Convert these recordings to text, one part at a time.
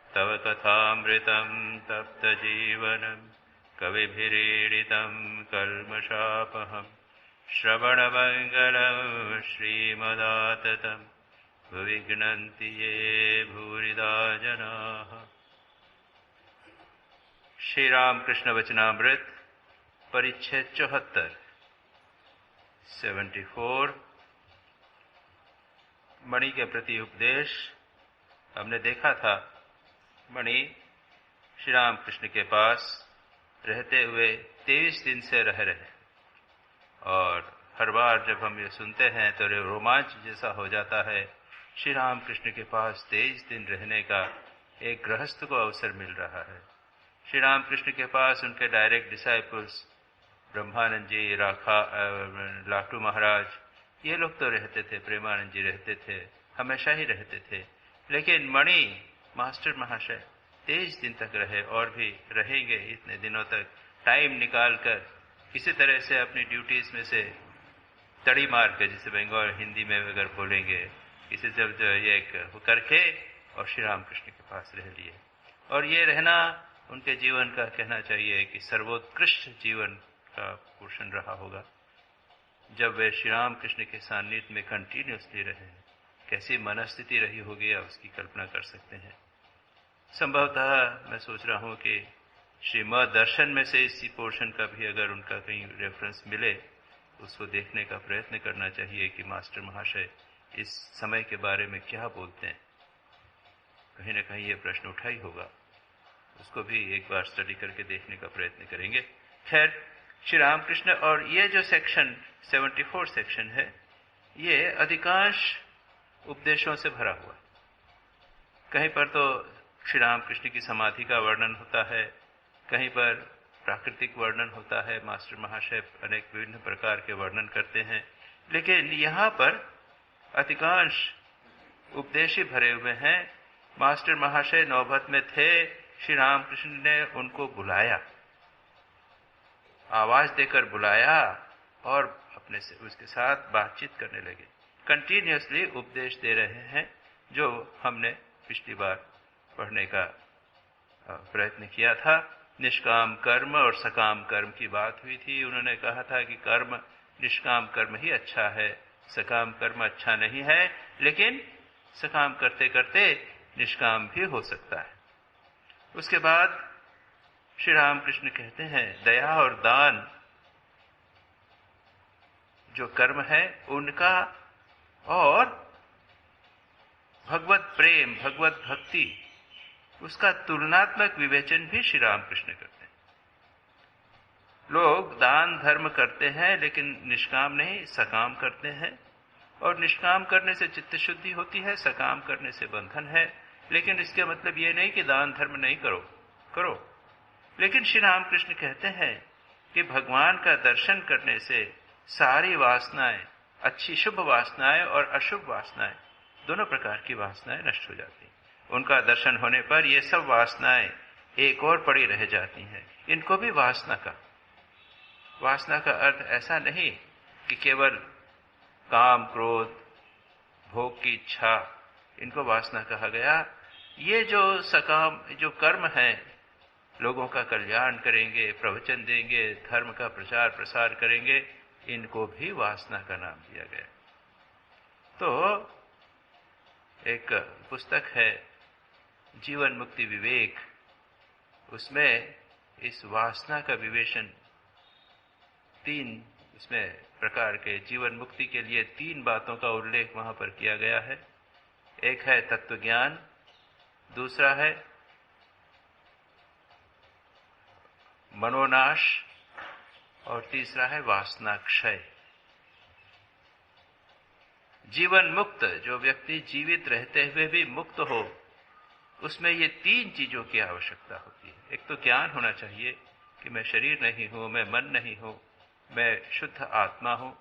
तव कथामृतं तप्तजीवनं कविभिरीडितं कल्मषापहं श्रवणमङ्गलं श्रीमदाततं भुवि गृह्णन्ति ये भूरिदा जनाः। श्री रामकृष्ण वचनामृत परिच्छेद 74 74 मणि के प्रति उपदेश। हमने देखा था मणि श्री रामकृष्ण के पास रहते हुए 23 दिन से रह रहे, और हर बार जब हम ये सुनते हैं तो रोमांच जैसा हो जाता है। श्री रामकृष्ण के पास 23 दिन रहने का एक गृहस्थ को अवसर मिल रहा है। श्री रामकृष्ण के पास उनके डायरेक्ट डिसाइपल्स ब्रह्मानंद जी, लाटू महाराज, ये लोग तो रहते थे, प्रेमानंद जी रहते थे, हमेशा ही रहते थे। लेकिन मणि मास्टर महाशय 23 दिन तक रहे और भी रहेंगे इतने दिनों तक। टाइम निकाल कर किसी तरह से अपनी ड्यूटीज में से तड़ी मार के, जिसे बंगाल हिंदी में अगर बोलेंगे, किसी से ये करके और श्री रामकृष्ण के पास रह लिए। और ये रहना उनके जीवन का कहना चाहिए कि सर्वोत्कृष्ट जीवन का पोषण रहा होगा। जब वे श्री रामकृष्ण के सान्निध्य में कंटिन्यूसली रहे, कैसी मनस्थिति रही होगी आप उसकी कल्पना कर सकते हैं। संभवतः मैं सोच रहा हूं कि श्रीमद् दर्शन में से इसी पोर्शन का भी अगर उनका कहीं रेफरेंस मिले, उसको देखने का प्रयत्न करना चाहिए कि मास्टर महाशय इस समय के बारे में क्या बोलते हैं। कहीं न कहीं ये प्रश्न उठा ही होगा, उसको भी एक बार स्टडी करके देखने का प्रयत्न करेंगे। खैर, श्री रामकृष्ण और ये जो सेक्शन 74 सेक्शन है, ये अधिकांश उपदेशों से भरा हुआ है। कहीं पर तो श्री रामकृष्ण की समाधि का वर्णन होता है, कहीं पर प्राकृतिक वर्णन होता है, मास्टर महाशय अनेक विभिन्न प्रकार के वर्णन करते हैं। लेकिन यहाँ पर अधिकांश उपदेश ही भरे हुए हैं। मास्टर महाशय नौबत में थे, श्री रामकृष्ण ने उनको बुलाया, आवाज देकर बुलाया और अपने से उसके साथ बातचीत करने लगे। कंटिन्यूसली उपदेश दे रहे हैं, जो हमने पिछली बार पढ़ने का प्रयत्न किया था। निष्काम कर्म और सकाम कर्म की बात हुई थी। उन्होंने कहा था कि कर्म, निष्काम कर्म ही अच्छा है, सकाम कर्म अच्छा नहीं है, लेकिन सकाम करते करते निष्काम भी हो सकता है। उसके बाद श्री रामकृष्ण कहते हैं दया और दान जो कर्म है उनका, और भगवत प्रेम, भगवत भक्ति, उसका तुलनात्मक विवेचन भी श्री रामकृष्ण करते हैं। लोग दान धर्म करते हैं लेकिन निष्काम नहीं, सकाम करते हैं, और निष्काम करने से चित्त शुद्धि होती है, सकाम करने से बंधन है। लेकिन इसके मतलब ये नहीं कि दान धर्म नहीं करो। लेकिन श्री रामकृष्ण कहते हैं कि भगवान का दर्शन करने से सारी वासनाएं, अच्छी शुभ वासनाएं और अशुभ वासनाएं, दोनों प्रकार की वासनाएं नष्ट हो जाती हैं। उनका दर्शन होने पर ये सब वासनाएं एक और पड़ी रह जाती हैं। इनको भी वासना का अर्थ ऐसा नहीं कि केवल काम, क्रोध, भोग की इच्छा, इनको वासना कहा गया। ये जो सकाम जो कर्म है, लोगों का कल्याण करेंगे, प्रवचन देंगे, धर्म का प्रचार प्रसार करेंगे, इनको भी वासना का नाम दिया गया। तो एक पुस्तक है जीवन मुक्ति विवेक, उसमें इस वासना का विवेचन 3 इसमें प्रकार के जीवन मुक्ति के लिए 3 बातों का उल्लेख वहां पर किया गया है। एक है तत्व ज्ञान, दूसरा है मनोनाश, और तीसरा है वासना क्षय। जीवन मुक्त जो व्यक्ति जीवित रहते हुए भी मुक्त हो, उसमें ये 3 चीजों की आवश्यकता होती है। एक तो ज्ञान होना चाहिए कि मैं शरीर नहीं हूं, मैं मन नहीं हूं, मैं शुद्ध आत्मा हूं,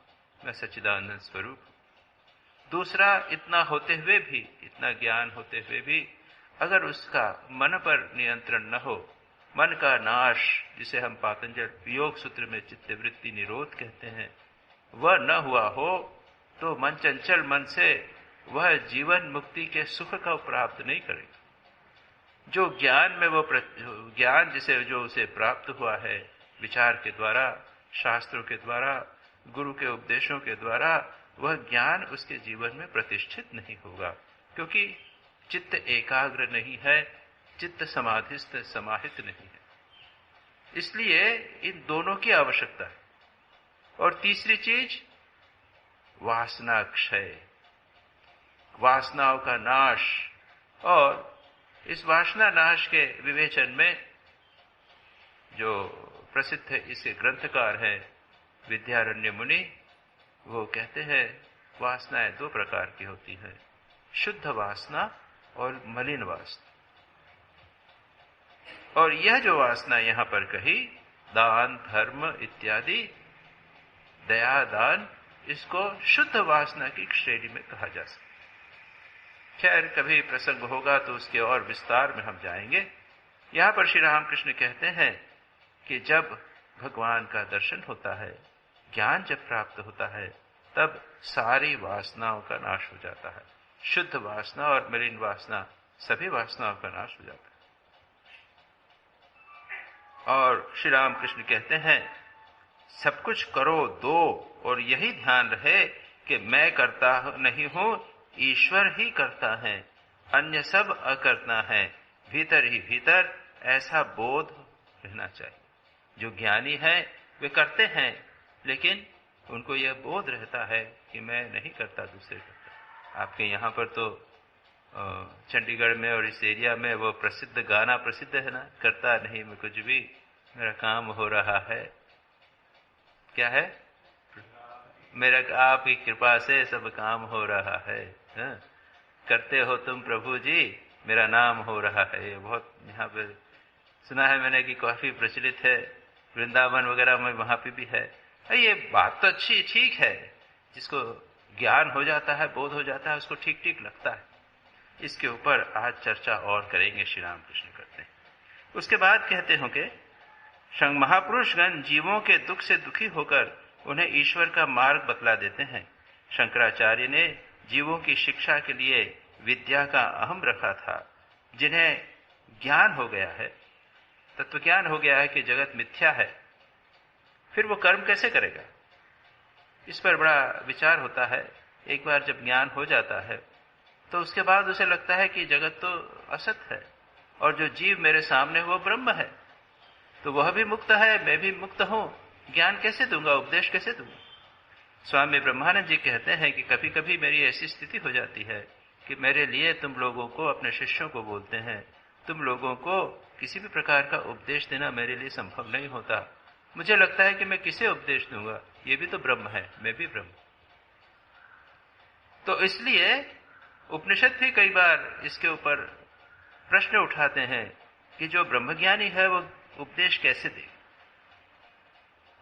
मैं सच्चिदानंद स्वरूप हूं। दूसरा, इतना होते हुए भी, इतना ज्ञान होते हुए भी अगर उसका मन पर नियंत्रण न हो, मन का नाश, जिसे हम पातंजल योग सूत्र में चित्तवृत्ति निरोध कहते हैं, वह न हुआ हो, तो मन चंचल मन से वह जीवन मुक्ति के सुख का प्राप्त नहीं करेगा। जो ज्ञान में वो ज्ञान जिसे जो उसे प्राप्त हुआ है विचार के द्वारा, शास्त्रों के द्वारा, गुरु के उपदेशों के द्वारा, वह ज्ञान उसके जीवन में प्रतिष्ठित नहीं होगा, क्योंकि चित्त एकाग्र नहीं है, चित्त समाधिस्थ समाहित नहीं है। इसलिए इन दोनों की आवश्यकता है। और तीसरी चीज वासना क्षय, वासनाओं का नाश। और इस वासना नाश के विवेचन में जो प्रसिद्ध इसके ग्रंथकार हैं विद्यारण्य मुनि, वो कहते हैं वासनाएं दो प्रकार की होती हैं, शुद्ध वासना और मलिन वासना। और यह जो वासना यहां पर कही, दान धर्म इत्यादि, दया दान, इसको शुद्ध वासना की श्रेणी में कहा जा सकता। खैर कभी प्रसंग होगा तो उसके और विस्तार में हम जाएंगे। यहां पर श्री रामकृष्ण कहते हैं कि जब भगवान का दर्शन होता है, ज्ञान जब प्राप्त होता है, तब सारी वासनाओं का नाश हो जाता है। शुद्ध वासना और मलिन वासना, सभी वासनाओं का नाश हो जाता है। और श्री रामकृष्ण कहते हैं सब कुछ करो दो, और यही ध्यान रहे कि मैं करता नहीं हूं, ईश्वर ही करता है, अन्य सब अकर्ता है, भीतर ही भीतर ऐसा बोध रहना चाहिए। जो ज्ञानी है वे करते हैं, लेकिन उनको यह बोध रहता है कि मैं नहीं करता, दूसरे करता। आपके यहाँ पर तो चंडीगढ़ में और इस एरिया में वो प्रसिद्ध गाना प्रसिद्ध है ना, करता नहीं मैं कुछ भी, मेरा काम हो रहा है। क्या है? मेरा आप की कृपा से सब काम हो रहा है। करते हो तुम प्रभु जी, मेरा नाम हो रहा है। ये बहुत यहाँ पे सुना है मैंने कि काफी प्रचलित है, वृंदावन वगैरह में वहां पे भी है। ये बात तो अच्छी ठीक है, जिसको ज्ञान हो जाता है, बोध हो जाता है, उसको ठीक ठीक लगता है। इसके ऊपर आज चर्चा और करेंगे, श्री रामकृष्ण करते हैं। उसके बाद कहते हो कि महापुरुषगण जीवों के दुख से दुखी होकर उन्हें ईश्वर का मार्ग बतला देते हैं। शंकराचार्य ने जीवों की शिक्षा के लिए विद्या का अहम रखा था। जिन्हें ज्ञान हो गया है, तत्व ज्ञान हो गया है कि जगत मिथ्या है, फिर वो कर्म कैसे करेगा, इस पर बड़ा विचार होता है। एक बार जब ज्ञान हो जाता है तो उसके बाद उसे लगता है कि जगत तो असत है और जो जीव मेरे सामने वो ब्रह्म है, तो वह भी मुक्त है, मैं भी मुक्त हूं, ज्ञान कैसे दूंगा, उपदेश कैसे दूंगा। स्वामी ब्रह्मानंद जी कहते हैं कि कभी कभी मेरी ऐसी स्थिति हो जाती है कि मेरे लिए तुम लोगों को, अपने शिष्यों को बोलते हैं, तुम लोगों को किसी भी प्रकार का उपदेश देना मेरे लिए संभव नहीं होता। मुझे लगता है कि मैं किसे उपदेश दूंगा, ये भी तो ब्रह्म है, मैं भी ब्रह्म। तो इसलिए उपनिषद भी कई बार इसके ऊपर प्रश्न उठाते हैं कि जो ब्रह्मज्ञानी है वो उपदेश कैसे दे।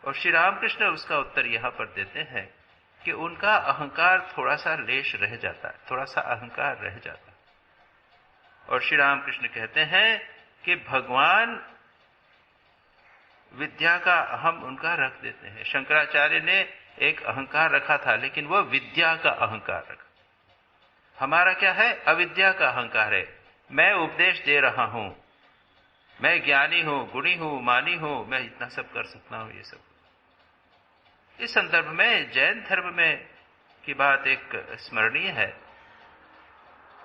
और श्री रामकृष्ण उसका उत्तर यहां पर देते हैं कि उनका अहंकार थोड़ा सा लेश रह जाता है, थोड़ा सा अहंकार रह जाता है। और श्री रामकृष्ण कहते हैं कि भगवान विद्या का अहम उनका रख देते हैं। शंकराचार्य ने एक अहंकार रखा था, लेकिन वो विद्या का अहंकार रखा। हमारा क्या है? अविद्या का अहंकार है। मैं उपदेश दे रहा हूं, मैं ज्ञानी हूं, गुणी हूं, मानी हूं, मैं इतना सब कर सकता हूं। ये सब इस संदर्भ में जैन धर्म में की बात एक स्मरणीय है।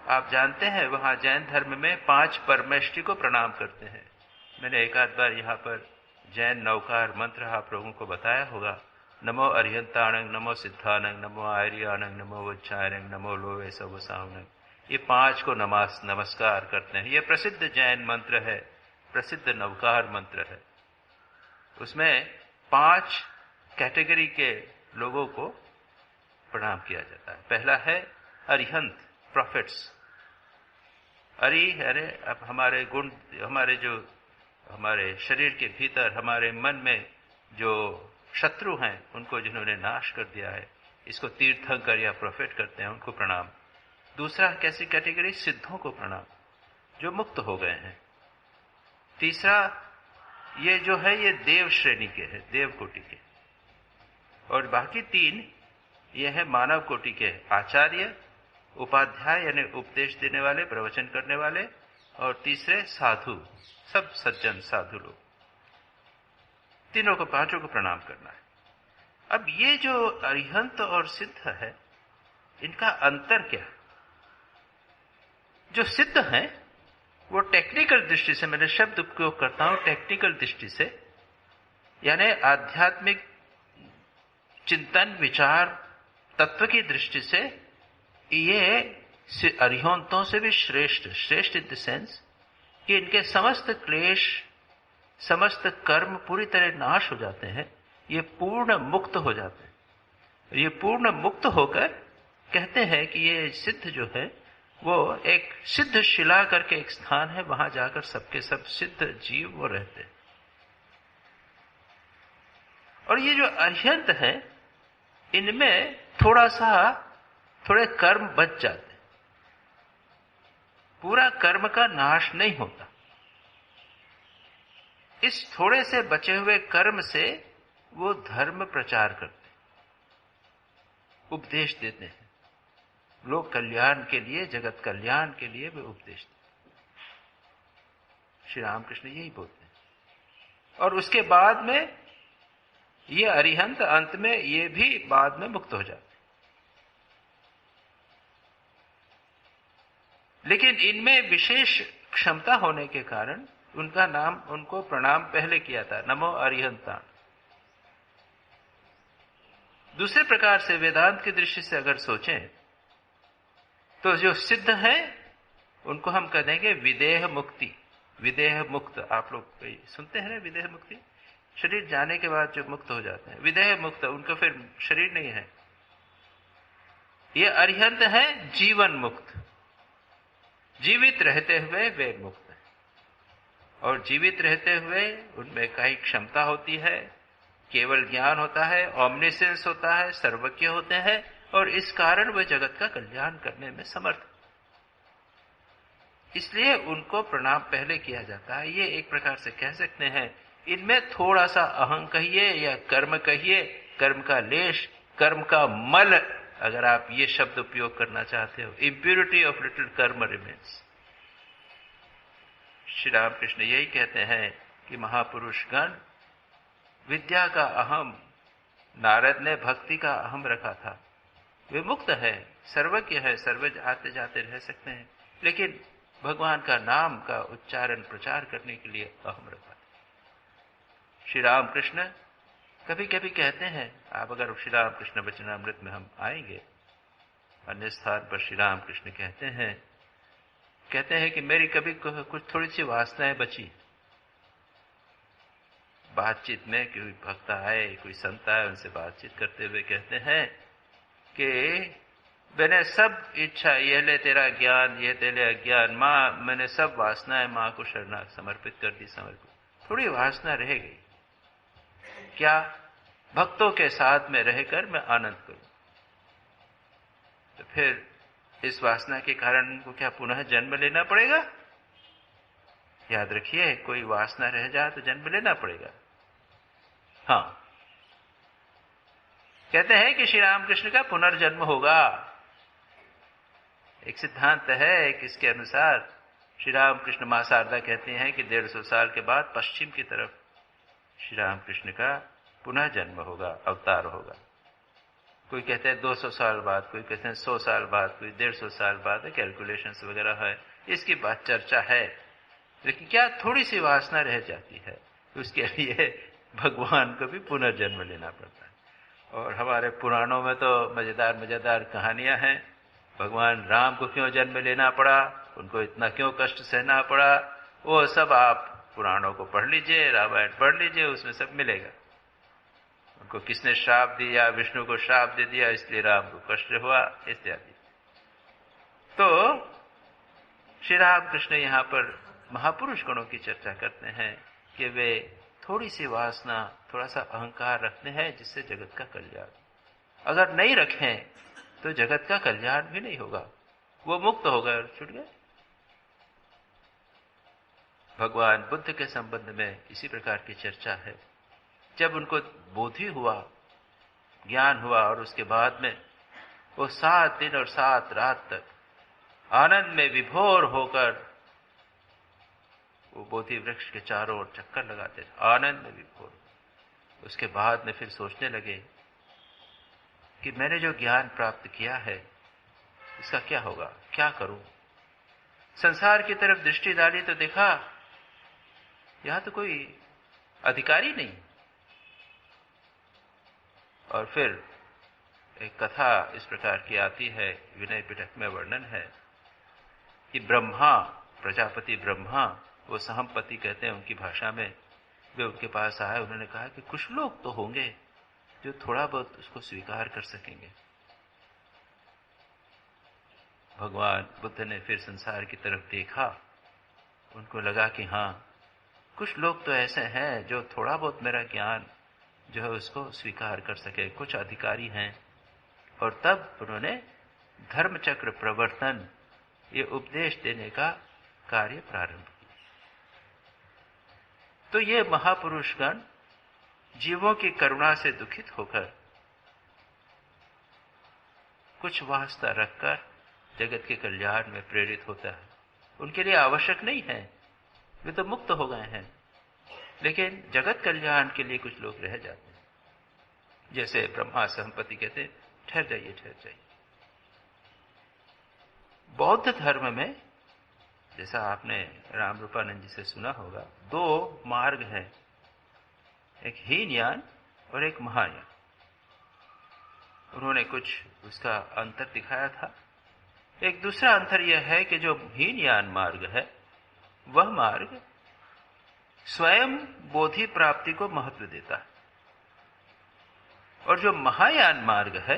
आप जानते हैं वहां जैन धर्म में 5 परमेष्टि को प्रणाम करते हैं। मैंने एक आध बार यहाँ पर जैन नौकार मंत्र आप लोगों को बताया होगा। नमो अरिहंताणंग, नमो सिद्धानंग, नमो आर्याणंग, नमो वज्रायणंग, नमो लोवे सवसावनंग। ये 5 को नमस्कार करते हैं। ये प्रसिद्ध जैन मंत्र है, प्रसिद्ध नवकार मंत्र है। उसमें 5 कैटेगरी के लोगों को प्रणाम किया जाता है। पहला है अरिहंत, प्रॉफिट्स। अरे अब हमारे गुण, हमारे शरीर के भीतर, हमारे मन में जो शत्रु हैं उनको जिन्होंने नाश कर दिया है, इसको तीर्थंकर या प्रॉफिट करते हैं, उनको प्रणाम। दूसरा कैसी कैटेगरी? सिद्धों को प्रणाम, जो मुक्त हो गए हैं। तीसरा ये जो है ये देव श्रेणी के हैं, देव कोटि के। और बाकी 3 ये है मानव कोटि के, आचार्य, उपाध्याय यानी उपदेश देने वाले, प्रवचन करने वाले, और तीसरे साधु, सब सज्जन साधु लोग, तीनों को, पांचों को प्रणाम करना है। अब ये जो अरिहंत और सिद्ध है, इनका अंतर क्या है? जो सिद्ध है वो टेक्निकल दृष्टि से, मैंने शब्द उपयोग करता हूं टेक्निकल दृष्टि से, यानी आध्यात्मिक चिंतन विचार तत्व की दृष्टि से ये अरिहंतों से भी श्रेष्ठ, श्रेष्ठ इन द सेंस कि इनके समस्त क्लेश, समस्त कर्म पूरी तरह नाश हो जाते हैं, ये पूर्ण मुक्त हो जाते हैं। ये पूर्ण मुक्त होकर कहते हैं कि ये सिद्ध जो है वो एक सिद्ध शिला करके एक स्थान है, वहां जाकर सबके सब सिद्ध जीव वो रहते हैं। और ये जो अरिहंत है, इनमें थोड़े कर्म बच जाते हैं, पूरा कर्म का नाश नहीं होता। इस थोड़े से बचे हुए कर्म से वो धर्म प्रचार करते हैं, उपदेश देते हैं, लोक कल्याण के लिए, जगत कल्याण के लिए वे उपदेश देते हैं। श्री रामकृष्ण यही बोलते हैं। और उसके बाद में ये अरिहंत अंत में ये भी बाद में मुक्त हो जाते हैं। लेकिन इनमें विशेष क्षमता होने के कारण उनका नाम, उनको प्रणाम पहले किया था, नमो अरिहंतान। दूसरे प्रकार से वेदांत की दृष्टि से अगर सोचें तो जो सिद्ध है उनको हम कह देंगे विदेह मुक्ति, विदेह मुक्त। आप लोग सुनते हैं ना विदेह मुक्ति, शरीर जाने के बाद जो मुक्त हो जाते हैं, विदेह मुक्त, उनका फिर शरीर नहीं है। ये अरिहंत है जीवन मुक्त, जीवित रहते हुए वे मुक्त हैं। और जीवित रहते हुए उनमें कई क्षमता होती है, केवल ज्ञान होता है, ऑमनिसेंस होता है, सर्वज्ञ होते हैं, और इस कारण वे जगत का कल्याण करने में समर्थ। इसलिए उनको प्रणाम पहले किया जाता है। ये एक प्रकार से कह सकते हैं इनमें थोड़ा सा अहं कहिए या कर्म कहिए, कर्म का लेश, कर्म का मल, अगर आप ये शब्द उपयोग करना चाहते हो, इम्प्योरिटी ऑफ लिटिल कर्म रिमेन्स। श्री रामकृष्ण यही कहते हैं कि महापुरुष गण विद्या का अहम, नारद ने भक्ति का अहम रखा था, वे मुक्त है, सर्वज्ञ है, सर्व आते जाते रह सकते हैं, लेकिन भगवान का नाम का उच्चारण प्रचार करने के लिए अहम रखा। श्री रामकृष्ण कभी कभी कहते हैं, आप अगर श्री रामकृष्ण वचनामृत में हम आएंगे, अन्य स्थान पर श्री रामकृष्ण कहते हैं कि मेरी कभी कुछ थोड़ी सी वासनाएं बची। बातचीत में कोई भक्त आए, कोई संत आए, उनसे बातचीत करते हुए कहते हैं कि मैंने सब इच्छा, ये ले तेरा ज्ञान, ये तेरे अज्ञान, माँ, मैंने सब वासनाएं माँ को शरणा समर्पित कर दी, समर्पित। थोड़ी वासना रह गई, क्या भक्तों के साथ में रहकर मैं आनंद करूं। तो फिर इस वासना के कारण उनको क्या पुनः जन्म लेना पड़ेगा? याद रखिए, कोई वासना रह जाए तो जन्म लेना पड़ेगा। हाँ, कहते हैं कि श्री रामकृष्ण का पुनर्जन्म होगा। एक सिद्धांत है कि इसके अनुसार श्री रामकृष्ण, मां शारदा कहते हैं कि 150 साल के बाद पश्चिम की तरफ श्री रामकृष्ण का पुनः जन्म होगा, अवतार होगा। कोई कहते हैं 200 साल बाद, कोई कहते हैं 100 साल बाद, कोई 150 साल बाद, कैलकुलेशंस वगैरह है, इसकी बात चर्चा है। लेकिन क्या थोड़ी सी वासना रह जाती है, उसके लिए भगवान को भी पुनर्जन्म लेना पड़ता है। और हमारे पुराणों में तो मजेदार मजेदार कहानियां हैं। भगवान राम को क्यों जन्म लेना पड़ा, उनको इतना क्यों कष्ट सहना पड़ा, वो सब आप पुराणों को पढ़ लीजिए, रामायण पढ़ लीजिए, उसमें सब मिलेगा। उनको किसने श्राप दिया, विष्णु को श्राप दे दिया, इसलिए राम को कष्ट हुआ, इत्यादि। तो श्री रामकृष्ण यहाँ पर महापुरुष गणों की चर्चा करते हैं कि वे थोड़ी सी वासना, थोड़ा सा अहंकार रखते हैं, जिससे जगत का कल्याण, अगर नहीं रखें तो जगत का कल्याण भी नहीं होगा, वो मुक्त हो गए और छूट गए। भगवान बुद्ध के संबंध में इसी प्रकार की चर्चा है। जब उनको बोधि हुआ, ज्ञान हुआ, और उसके बाद में वो 7 दिन और 7 रात तक आनंद में विभोर होकर वो बोधि वृक्ष के चारों ओर चक्कर लगाते थे, आनंद में विभोर। उसके बाद में फिर सोचने लगे कि मैंने जो ज्ञान प्राप्त किया है इसका क्या होगा, क्या करूं। संसार की तरफ दृष्टि डाली तो देखा यहां तो कोई अधिकारी नहीं। और फिर एक कथा इस प्रकार की आती है, विनय पिटक में वर्णन है कि ब्रह्मा, प्रजापति ब्रह्मा, वो सहमपति कहते हैं उनकी भाषा में, वे उनके पास आए। उन्होंने कहा कि कुछ लोग तो होंगे जो थोड़ा बहुत उसको स्वीकार कर सकेंगे। भगवान बुद्ध ने फिर संसार की तरफ देखा, उनको लगा कि हाँ, कुछ लोग तो ऐसे हैं जो थोड़ा बहुत मेरा ज्ञान जो है उसको स्वीकार कर सके, कुछ अधिकारी हैं। और तब उन्होंने धर्मचक्र प्रवर्तन, ये उपदेश देने का कार्य प्रारंभ किया। तो ये महापुरुषगण जीवों की करुणा से दुखित होकर कुछ वास्ता रखकर जगत के कल्याण में प्रेरित होता है। उनके लिए आवश्यक नहीं है, वे तो मुक्त हो गए हैं, लेकिन जगत कल्याण के लिए कुछ लोग रह जाते हैं। जैसे ब्रह्मा सहमपति कहते हैं, ठहर जाइए, ठहर जाइए। बौद्ध धर्म में, जैसा आपने राम रूपानंद जी से सुना होगा, दो मार्ग हैं, एक हीनयान और एक महायान। उन्होंने कुछ उसका अंतर दिखाया था। एक दूसरा अंतर यह है कि जो हीनयान मार्ग है वह मार्ग स्वयं बोधि प्राप्ति को महत्व देता है, और जो महायान मार्ग है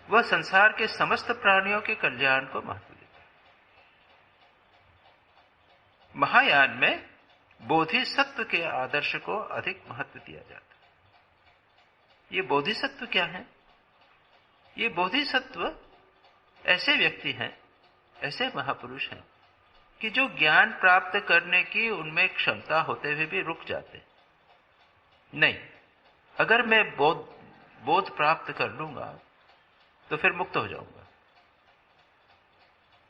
वह संसार के समस्त प्राणियों के कल्याण को महत्व देता है। महायान में बोधिसत्व के आदर्श को अधिक महत्व दिया जाता है। ये बोधिसत्व क्या है? ये बोधिसत्व ऐसे व्यक्ति हैं, ऐसे महापुरुष हैं कि जो ज्ञान प्राप्त करने की उनमें क्षमता होते हुए भी रुक जाते। नहीं, अगर मैं बोध प्राप्त कर लूंगा तो फिर मुक्त हो जाऊंगा।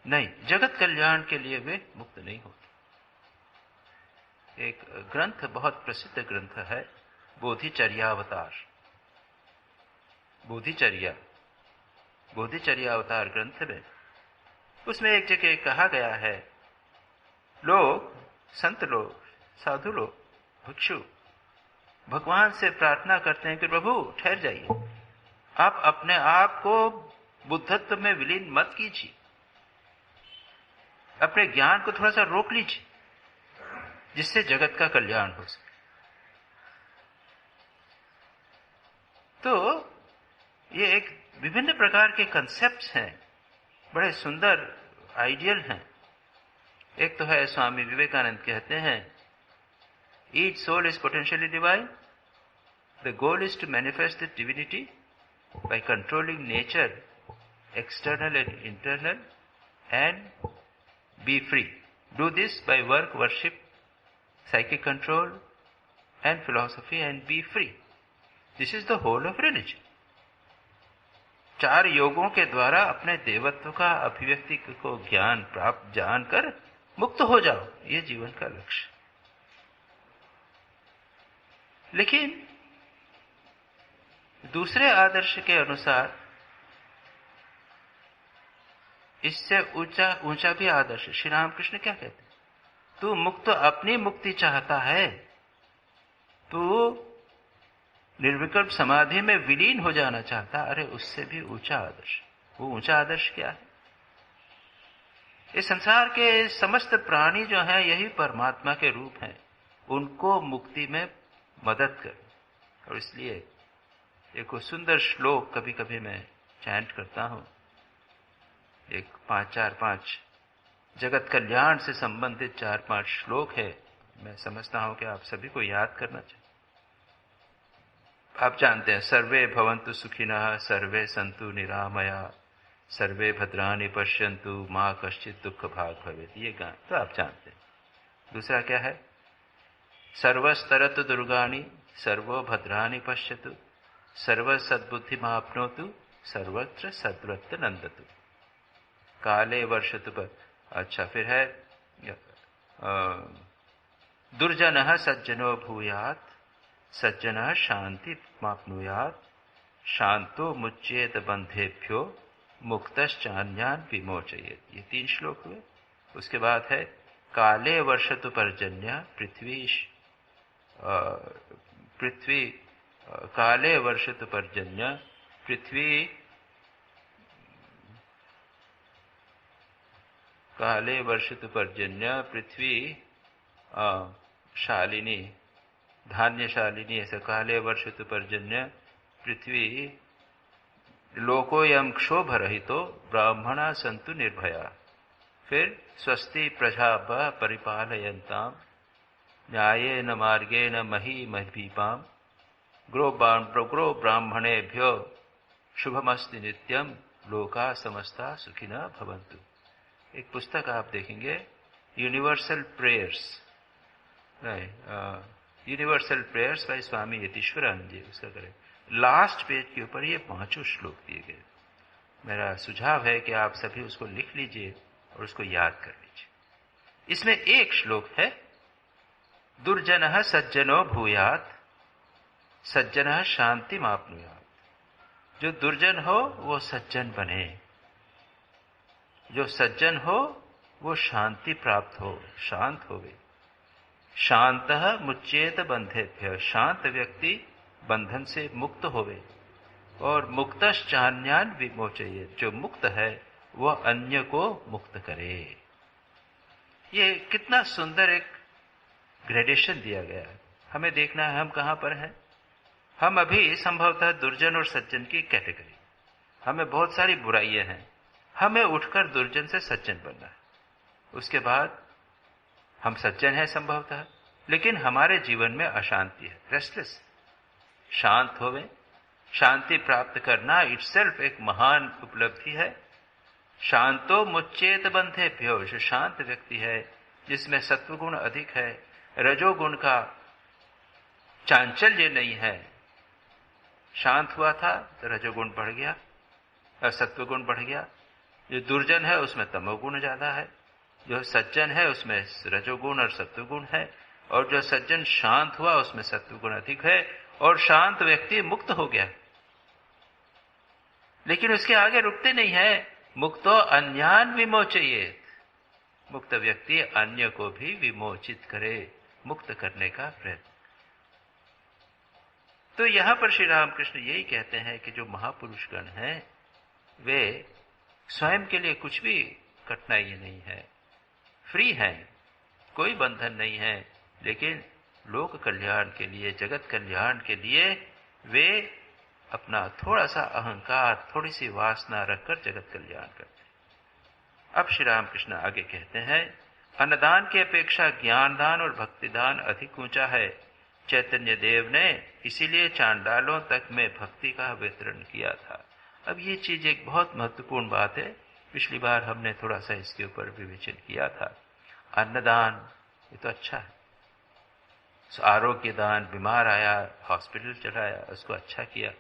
नहीं, जगत कल्याण के लिए वे मुक्त नहीं होते। एक ग्रंथ, बहुत प्रसिद्ध ग्रंथ है, बोधिचर्यावतार। बोधिचर्यावतार ग्रंथ में, उसमें एक जगह कहा गया है, लोग, संत लोग, साधु लोग, भिक्षु भगवान से प्रार्थना करते हैं कि प्रभु ठहर जाइए, आप अपने आप को बुद्धत्व में विलीन मत कीजिए, अपने ज्ञान को थोड़ा सा रोक लीजिए, जिससे जगत का कल्याण हो सके। तो ये एक विभिन्न प्रकार के कंसेप्ट्स हैं, बड़े सुंदर आइडियल हैं। एक तो है, स्वामी विवेकानंद कहते हैं, each soul is potentially divine, the goal is to manifest the divinity by controlling nature, external and internal, and be free. Do this by work, worship, psychic control, and philosophy, and be free. This is the whole of religion. 4 योगों के द्वारा अपने देवत्व का अभिव्यक्ति को ज्ञान प्राप्त जानकर मुक्त हो जाओ, ये जीवन का लक्ष्य। लेकिन दूसरे आदर्श के अनुसार इससे ऊंचा भी आदर्श, श्री रामकृष्ण क्या कहते हैं? तू मुक्त, अपनी मुक्ति चाहता है, तू निर्विकल्प समाधि में विलीन हो जाना चाहता, अरे उससे भी ऊंचा आदर्श। वो ऊंचा आदर्श क्या है? इस संसार के समस्त प्राणी जो हैं यही परमात्मा के रूप हैं, उनको मुक्ति में मदद कर। और इसलिए एक सुंदर श्लोक कभी कभी मैं चैंट करता हूं, एक 5 जगत कल्याण से संबंधित 4-5 श्लोक है। मैं समझता हूं कि आप सभी को याद करना चाहिए। आप जानते हैं, सर्वे भवन्तु सुखिनः, सर्वे सन्तु निरामया, सर्वे भद्राणि पश्यन्तु, मां कश्चित् दुःख भाग् भवेत्। ये गान तो आप जानते हैं। दूसरा क्या है? सर्वस्तरतु दुर्गाणि, सर्वो भद्राणि पश्यतु, सर्व सद्बुद्धिमाप्नोतु, सर्वत्र सद्वृत्त नंदतु, काले वर्षतु पर। अच्छा, फिर है दुर्जनः सज्जनो भूयात्, सज्जनः शांति माप्नुयात्, शांतो मुच्येत बंधेभ्यो, मुक्तश्चान्यान् विमोचयेत्। ये 3 श्लोक हुए। उसके बाद है काले वर्षतु पर्जन्य पृथ्वी काले वर्षतु पर्जन्य पृथ्वी काले वर्षतु पर्जन्य पृथ्वी शालिनी धान्य शालिनी, ऐसा काले वर्षतु पर्जन्य पृथ्वी लोकोयम क्षोभ रहितो ब्राह्मणा संतु निर्भया। फिर स्वस्ति प्रजाभ परिपालयन्ताम, न्यायेन मार्गेण मही महीपाम, ग्रो ब्राह्मणेभ्यो शुभमस्ति नित्यम, लोका समस्ता सुखिनः भवन्तु। एक पुस्तक आप देखेंगे, universal prayers, universal prayers by Swami Yatishwarananda ji, उसका करें। लास्ट पेज के ऊपर ये 5 श्लोक दिए गए। मेरा सुझाव है कि आप सभी उसको लिख लीजिए और उसको याद कर लीजिए। इसमें एक श्लोक है, दुर्जनः सज्जनो भूयात्, सज्जनः शांति माप्नुयात्। जो दुर्जन हो वो सज्जन बने, जो सज्जन हो वो शांति प्राप्त हो, शांत होवे। शांतः मुच्येत बंधेभ्यः, शांत व्यक्ति बंधन से मुक्त होवे। और मुक्तश्चान्यान् विमोचयेत्, जो मुक्त है वह अन्य को मुक्त करे। ये कितना सुंदर एक ग्रेडेशन दिया गया है। हमें देखना है हम कहां पर हैं। हम अभी संभवतः दुर्जन और सज्जन की कैटेगरी, हमें बहुत सारी बुराइयां हैं, हमें उठकर दुर्जन से सज्जन बनना है। उसके बाद हम सज्जन हैं संभवतः, लेकिन हमारे जीवन में अशांति है, रेस्टलेस। शांत होवे, शांति प्राप्त करना इटसेल्फ एक महान उपलब्धि है। शांतो मुच्येत बंधेभ्यो, जो शांत व्यक्ति है, जिसमें सत्वगुण अधिक है, रजोगुण का चांचल्य नहीं है। शांत हुआ था तो रजोगुण बढ़ गया, सत्वगुण बढ़ गया। जो दुर्जन है उसमें तमोगुण ज्यादा है, जो सज्जन है उसमें रजोगुण और सत्वगुण है, और जो सज्जन शांत हुआ उसमें सत्वगुण अधिक है, और शांत व्यक्ति मुक्त हो गया। लेकिन उसके आगे रुकते नहीं है, मुक्तो अन्यान विमोचयेत्, मुक्त व्यक्ति अन्य को भी विमोचित करे, मुक्त करने का प्रयत्न। तो यहां पर श्री रामकृष्ण यही कहते हैं कि जो महापुरुषगण हैं वे स्वयं के लिए कुछ भी कठिनाई नहीं है, फ्री हैं, कोई बंधन नहीं है, लेकिन लोक कल्याण के लिए, जगत कल्याण के लिए वे अपना थोड़ा सा अहंकार, थोड़ी सी वासना रखकर जगत कल्याण करते हैं। अब श्री रामकृष्ण आगे कहते हैं, अन्नदान की अपेक्षा ज्ञानदान और भक्तिदान अधिक ऊंचा है। चैतन्य देव ने इसीलिए चांडालों तक में भक्ति का वितरण किया था। अब ये चीज एक बहुत महत्वपूर्ण बात है, पिछली बार हमने थोड़ा सा इसके ऊपर विवेचन किया था। अन्नदान ये तो अच्छा है, आरोग्य दान, बीमार आया हॉस्पिटल चलाया, उसको अच्छा किया,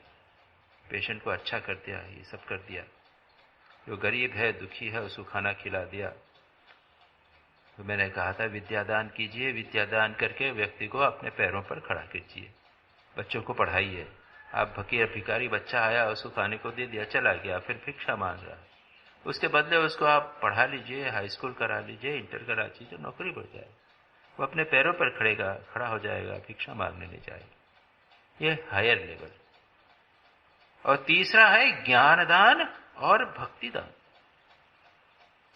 पेशेंट को अच्छा कर दिया, ये सब कर दिया। जो गरीब है, दुखी है, उसको खाना खिला दिया। तो मैंने कहा था विद्यादान कीजिए, विद्यादान करके व्यक्ति को अपने पैरों पर खड़ा कीजिए, बच्चों को पढ़ाइए। आप भिखारी बच्चा आया, उसको खाने को दे दिया, चला गया, फिर भिक्षा मांग रहा, उसके बदले उसको आप पढ़ा लीजिए, हाई स्कूल करा लीजिए, इंटर करा लीजिए, नौकरी बढ़ जाए, वो अपने पैरों पर खड़ा हो जाएगा, भिक्षा मांगने नहीं जाएगा। ये हायर लेवल। और तीसरा है ज्ञानदान और भक्तिदान।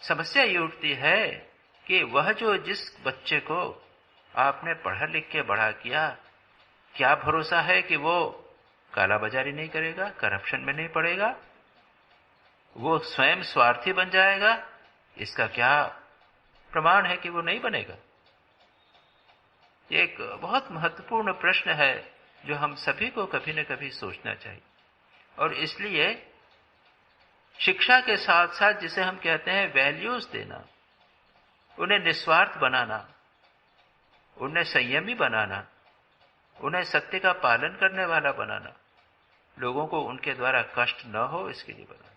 समस्या ये उठती है कि वह जो जिस बच्चे को आपने पढ़ा लिख के बड़ा किया, क्या भरोसा है कि वो काला बाजारी नहीं करेगा, करप्शन में नहीं पड़ेगा, वो स्वयं स्वार्थी बन जाएगा? इसका क्या प्रमाण है कि वो नहीं बनेगा? एक बहुत महत्वपूर्ण प्रश्न है जो हम सभी को कभी न कभी सोचना चाहिए। और इसलिए शिक्षा के साथ साथ जिसे हम कहते हैं वैल्यूज देना, उन्हें निस्वार्थ बनाना, उन्हें संयमी बनाना, उन्हें सत्य का पालन करने वाला बनाना, लोगों को उनके द्वारा कष्ट न हो इसके लिए बनाना।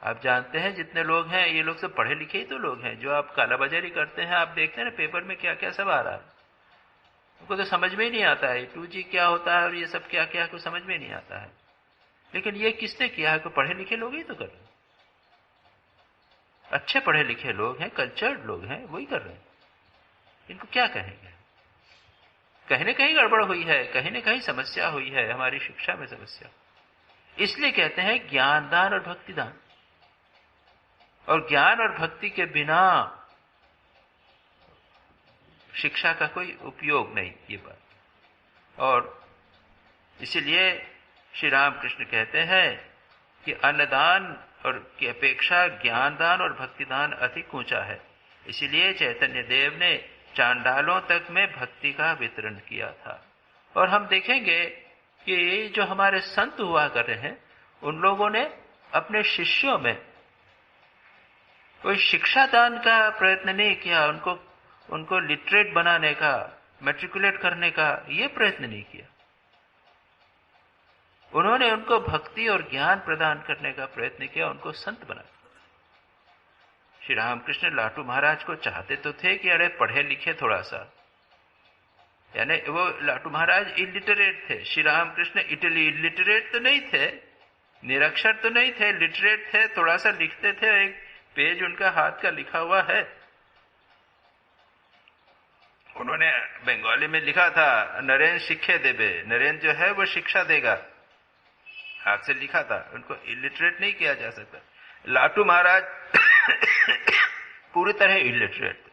आप जानते हैं जितने लोग हैं, ये लोग सब पढ़े लिखे ही तो लोग हैं। जो आप कालाबाजारी करते हैं, आप देखते हैं ना पेपर में क्या क्या सब आ रहा है। उनको तो समझ में ही नहीं आता है 2G क्या होता है और ये सब क्या क्या को समझ में नहीं आता है। लेकिन ये किसने किया है? कोई पढ़े लिखे लोग ही तो कर रहे हैं, अच्छे पढ़े लिखे लोग हैं, कल्चर्ड लोग हैं, वही कर रहे हैं। इनको क्या कहेंगे? कहीं न कहीं गड़बड़ हुई है, कहीं न कहीं समस्या हुई है, हमारी शिक्षा में समस्या। इसलिए कहते हैं ज्ञान दान और भक्ति दान। और ज्ञान और भक्ति के बिना शिक्षा का कोई उपयोग नहीं, ये बात। और इसीलिए श्री रामकृष्ण कहते हैं कि अन्नदान और की अपेक्षा ज्ञान दान और भक्ति दान अधिक ऊंचा है। इसीलिए चैतन्य देव ने चांडालों तक में भक्ति का वितरण किया था। और हम देखेंगे कि जो हमारे संत हुआ कर रहे हैं, उन लोगों ने अपने शिष्यों में कोई शिक्षा दान का प्रयत्न नहीं किया, उनको लिटरेट बनाने का, मैट्रिकुलेट करने का ये प्रयत्न नहीं किया। उन्होंने उनको भक्ति और ज्ञान प्रदान करने का प्रयत्न किया, उनको संत बनाया। श्री रामकृष्ण लाटू महाराज को चाहते तो थे कि अरे पढ़े लिखे थोड़ा सा, यानी वो लाटू महाराज इलिटरेट थे, श्री रामकृष्ण इलिटरेट तो नहीं थे, निरक्षर तो नहीं थे, लिटरेट थे, थोड़ा सा लिखते थे, एक पेज उनका हाथ का लिखा हुआ है। उन्होंने बंगाली में लिखा था नरेंद्र शिक्षे देवे, नरेंद्र जो है वो शिक्षा देगा, हाथ से लिखा था। उनको इलिटरेट नहीं किया जा सकता। लाटू महाराज पूरी तरह इलिटरेट,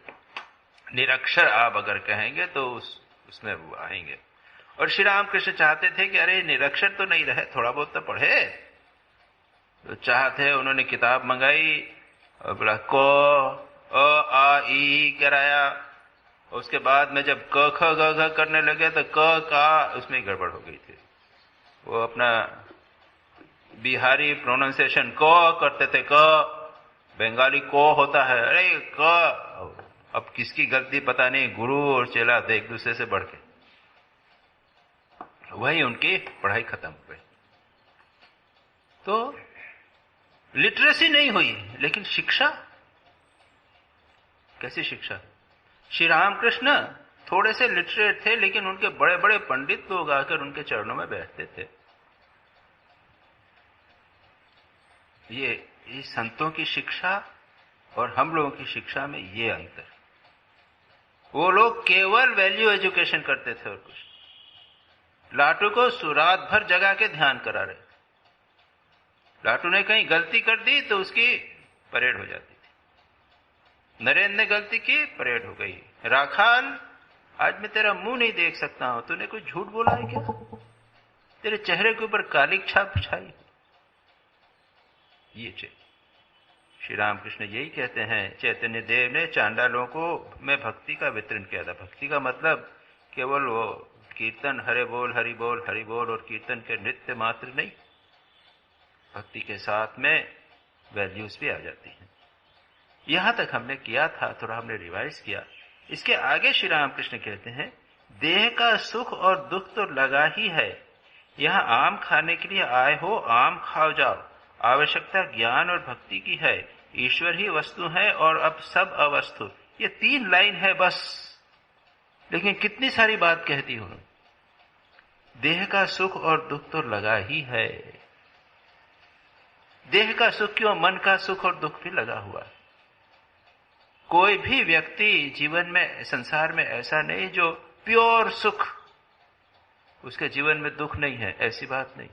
निरक्षर आप अगर कहेंगे तो उसमें वो आएंगे। और श्री रामकृष्ण चाहते थे कि अरे निरक्षर तो नहीं रहे, थोड़ा बहुत तो पढ़े। तो चाहते, उन्होंने किताब मंगाई और बोला क अ आ ई कराया। उसके बाद में जब क ख ग घ करने लगे तो क का उसमें गड़बड़ हो गई थी। वो अपना बिहारी प्रोनाउंसिएशन क करते थे, क बंगाली को होता है, अरे क। अब किसकी गलती पता नहीं, गुरु और चेला थे एक दूसरे से बढ़ के, वही उनकी पढ़ाई खत्म हो गई। तो लिटरेसी नहीं हुई, लेकिन शिक्षा, कैसी शिक्षा? श्री रामकृष्ण थोड़े से लिटरेट थे, लेकिन उनके बड़े बड़े पंडित लोग आकर उनके चरणों में बैठते थे। ये संतों की शिक्षा और हम लोगों की शिक्षा में ये अंतर। वो लोग केवल वैल्यू एजुकेशन करते थे और कुछ। लाटू को रात भर जगा के ध्यान करा रहे। लाटू ने कहीं गलती कर दी तो उसकी परेड हो जाती थी। नरेंद्र ने गलती की, परेड हो गई। राखाल, आज मैं तेरा मुंह नहीं देख सकता हूं, तूने कुछ झूठ बोला है क्या? तेरे चेहरे के ऊपर काली छाप छाई। ये श्री रामकृष्ण यही कहते हैं। चैतन्य देव ने चांडालों को में भक्ति का वितरण किया था। भक्ति का मतलब केवल वो कीर्तन हरि बोल हरि बोल हरि बोल और कीर्तन के नृत्य मात्र नहीं, भक्ति के साथ में वैल्यूज भी आ जाती हैं। यहां तक हमने किया था, थोड़ा हमने रिवाइज किया। इसके आगे श्री रामकृष्ण कहते हैं, देह का सुख और दुख तो लगा ही है, यहां आम खाने के लिए आए हो, आम खाओ जाओ। आवश्यकता ज्ञान और भक्ति की है, ईश्वर ही वस्तु है और अब सब अवस्तु। ये 3 लाइन है बस, लेकिन कितनी सारी बात कहती हूं। देह का सुख और दुख तो लगा ही है। देह का सुख क्यों, मन का सुख और दुख भी लगा हुआ है। कोई भी व्यक्ति जीवन में, संसार में ऐसा नहीं जो प्योर सुख, उसके जीवन में दुख नहीं है, ऐसी बात नहीं।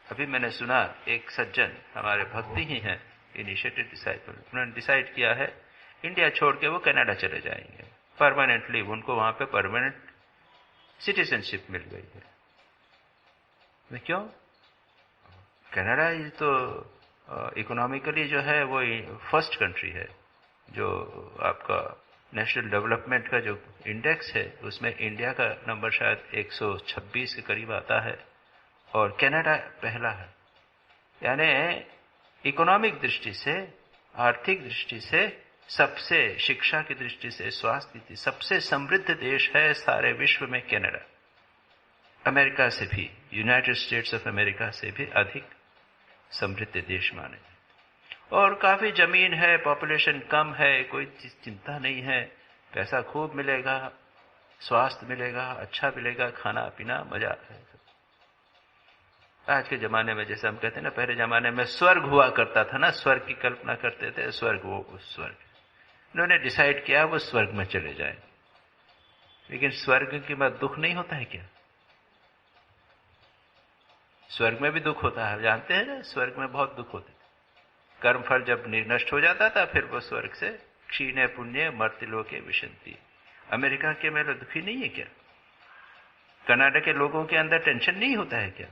अभी मैंने सुना एक सज्जन, हमारे भक्ति ही हैं, इनिशिएटेड डिसाइपल, उन्होंने डिसाइड किया है इंडिया छोड़ के वो कनाडा चले जाएंगे परमानेंटली। उनको वहां पे परमानेंट सिटीजनशिप मिल गई है। मैं क्यों? कनाडा ये तो इकोनॉमिकली जो है वो फर्स्ट कंट्री है। जो आपका नेशनल डेवलपमेंट का जो इंडेक्स है उसमें इंडिया का नंबर शायद 126 के करीब आता है और कनाडा पहला है। यानी इकोनॉमिक दृष्टि से, आर्थिक दृष्टि से, सबसे शिक्षा की दृष्टि से, स्वास्थ्य की सबसे समृद्ध देश है सारे विश्व में कनाडा। अमेरिका से भी, यूनाइटेड स्टेट्स ऑफ अमेरिका से भी अधिक समृद्ध देश माने। और काफी जमीन है, पॉपुलेशन कम है, कोई चिंता नहीं है, पैसा खूब मिलेगा, स्वास्थ्य मिलेगा, अच्छा मिलेगा, खाना पीना मजा है। आज के जमाने में जैसे हम कहते हैं ना, पहले जमाने में स्वर्ग हुआ करता था ना, स्वर्ग की कल्पना करते थे, स्वर्ग वो स्वर्ग। उन्होंने डिसाइड किया वो स्वर्ग में चले जाए। लेकिन स्वर्ग के बाद दुख नहीं होता है क्या? स्वर्ग में भी दुख होता है, जानते हैं ना, स्वर्ग में बहुत दुख होते। कर्म फल जब नष्ट हो जाता था, फिर वो स्वर्ग से क्षीणे पुण्य मर्त्यलोके विशंति। अमेरिका के में दुखी नहीं है क्या? कर्नाटक के लोगों के अंदर टेंशन नहीं होता है क्या?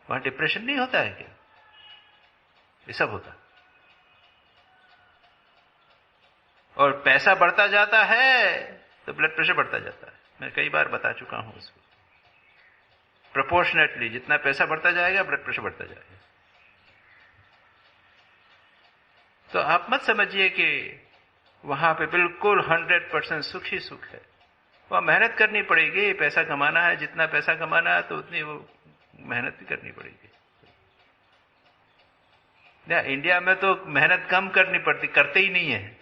वहां डिप्रेशन नहीं होता है क्या? ये सब होता। और पैसा बढ़ता जाता है तो ब्लड प्रेशर बढ़ता जाता है। मैं कई बार बता चुका हूं उसको। प्रोपोर्शनेटली जितना पैसा बढ़ता जाएगा ब्लड प्रेशर बढ़ता जाएगा। तो आप मत समझिए कि वहां पे बिल्कुल 100% सुख ही सुख है। वहां मेहनत करनी पड़ेगी, पैसा कमाना है, जितना पैसा कमाना है तो उतनी वो मेहनत भी करनी पड़ेगी। इंडिया में तो मेहनत कम करनी पड़ती, करते ही नहीं है।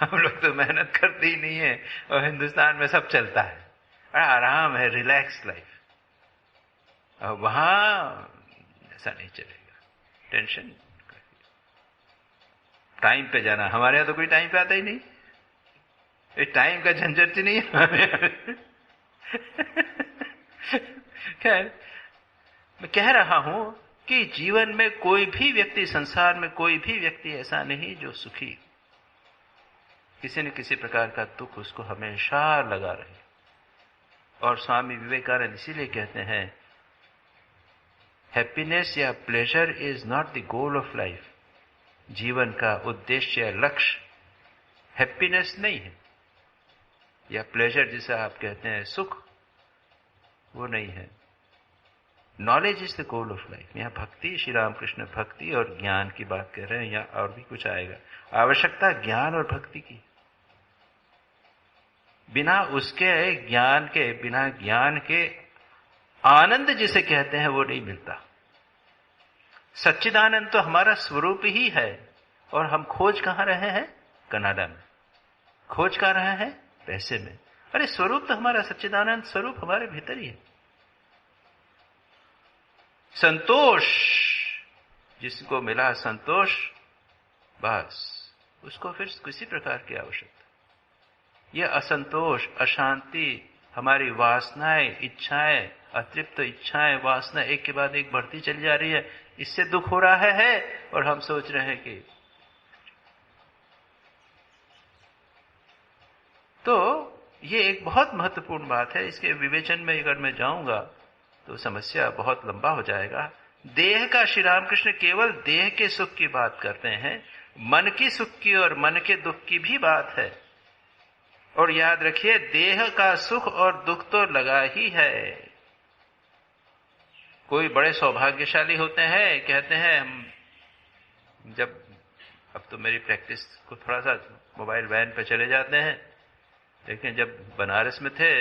हम लोग तो मेहनत करते ही नहीं है, और हिंदुस्तान में सब चलता है, आराम है, रिलैक्स लाइफ। और वहां ऐसा नहीं चलेगा, टेंशन। टाइम पे जाना, हमारे यहां तो कोई टाइम पे आता ही नहीं। इस टाइम का झंझट ही नहीं है। खैर, मैं कह रहा हूं कि जीवन में कोई भी व्यक्ति, संसार में कोई भी व्यक्ति ऐसा नहीं जो सुखी, किसी न किसी प्रकार का दुख उसको हमेशा लगा रहे। और स्वामी विवेकानंद इसीलिए कहते हैं, हैप्पीनेस या pleasure is not the goal of life. जीवन का उद्देश्य, लक्ष्य हैप्पीनेस नहीं है, या प्लेजर जिसे आप कहते हैं सुख, वो नहीं है। Knowledge is the goal of life. यहाँ भक्ति, श्री रामकृष्ण भक्ति और ज्ञान की बात कर रहे हैं, या और भी कुछ आएगा। आवश्यकता ज्ञान और भक्ति की। बिना उसके ज्ञान के, बिना ज्ञान के आनंद जिसे कहते हैं वो नहीं मिलता। सच्चिदानंद तो हमारा स्वरूप ही है, और हम खोज कहां रहे हैं? कनाडा में। खोज कहां रहे हैं? पैसे में। अरे स्वरूप तो हमारा, सच्चिदानंद स्वरूप हमारे भीतर ही है। संतोष जिसको मिला, संतोष, बस उसको फिर किसी प्रकार की आवश्यकता। यह असंतोष, अशांति, हमारी वासनाएं, इच्छाएं, अतृप्त इच्छाएं, वासना एक के बाद एक बढ़ती चली जा रही है, इससे दुख हो रहा है। और हम सोच रहे हैं कि तो ये एक बहुत महत्वपूर्ण बात है। इसके विवेचन में अगर मैं जाऊंगा तो समस्या बहुत लंबा हो जाएगा। देह का, श्री रामकृष्ण केवल देह के सुख की बात करते हैं, मन की सुख की और मन के दुख की भी बात है। और याद रखिए, देह का सुख और दुख तो लगा ही है। कोई बड़े सौभाग्यशाली होते हैं, कहते हैं हम जब, अब तो मेरी प्रैक्टिस को थोड़ा सा मोबाइल वैन पे चले जाते हैं, लेकिन जब बनारस में थे,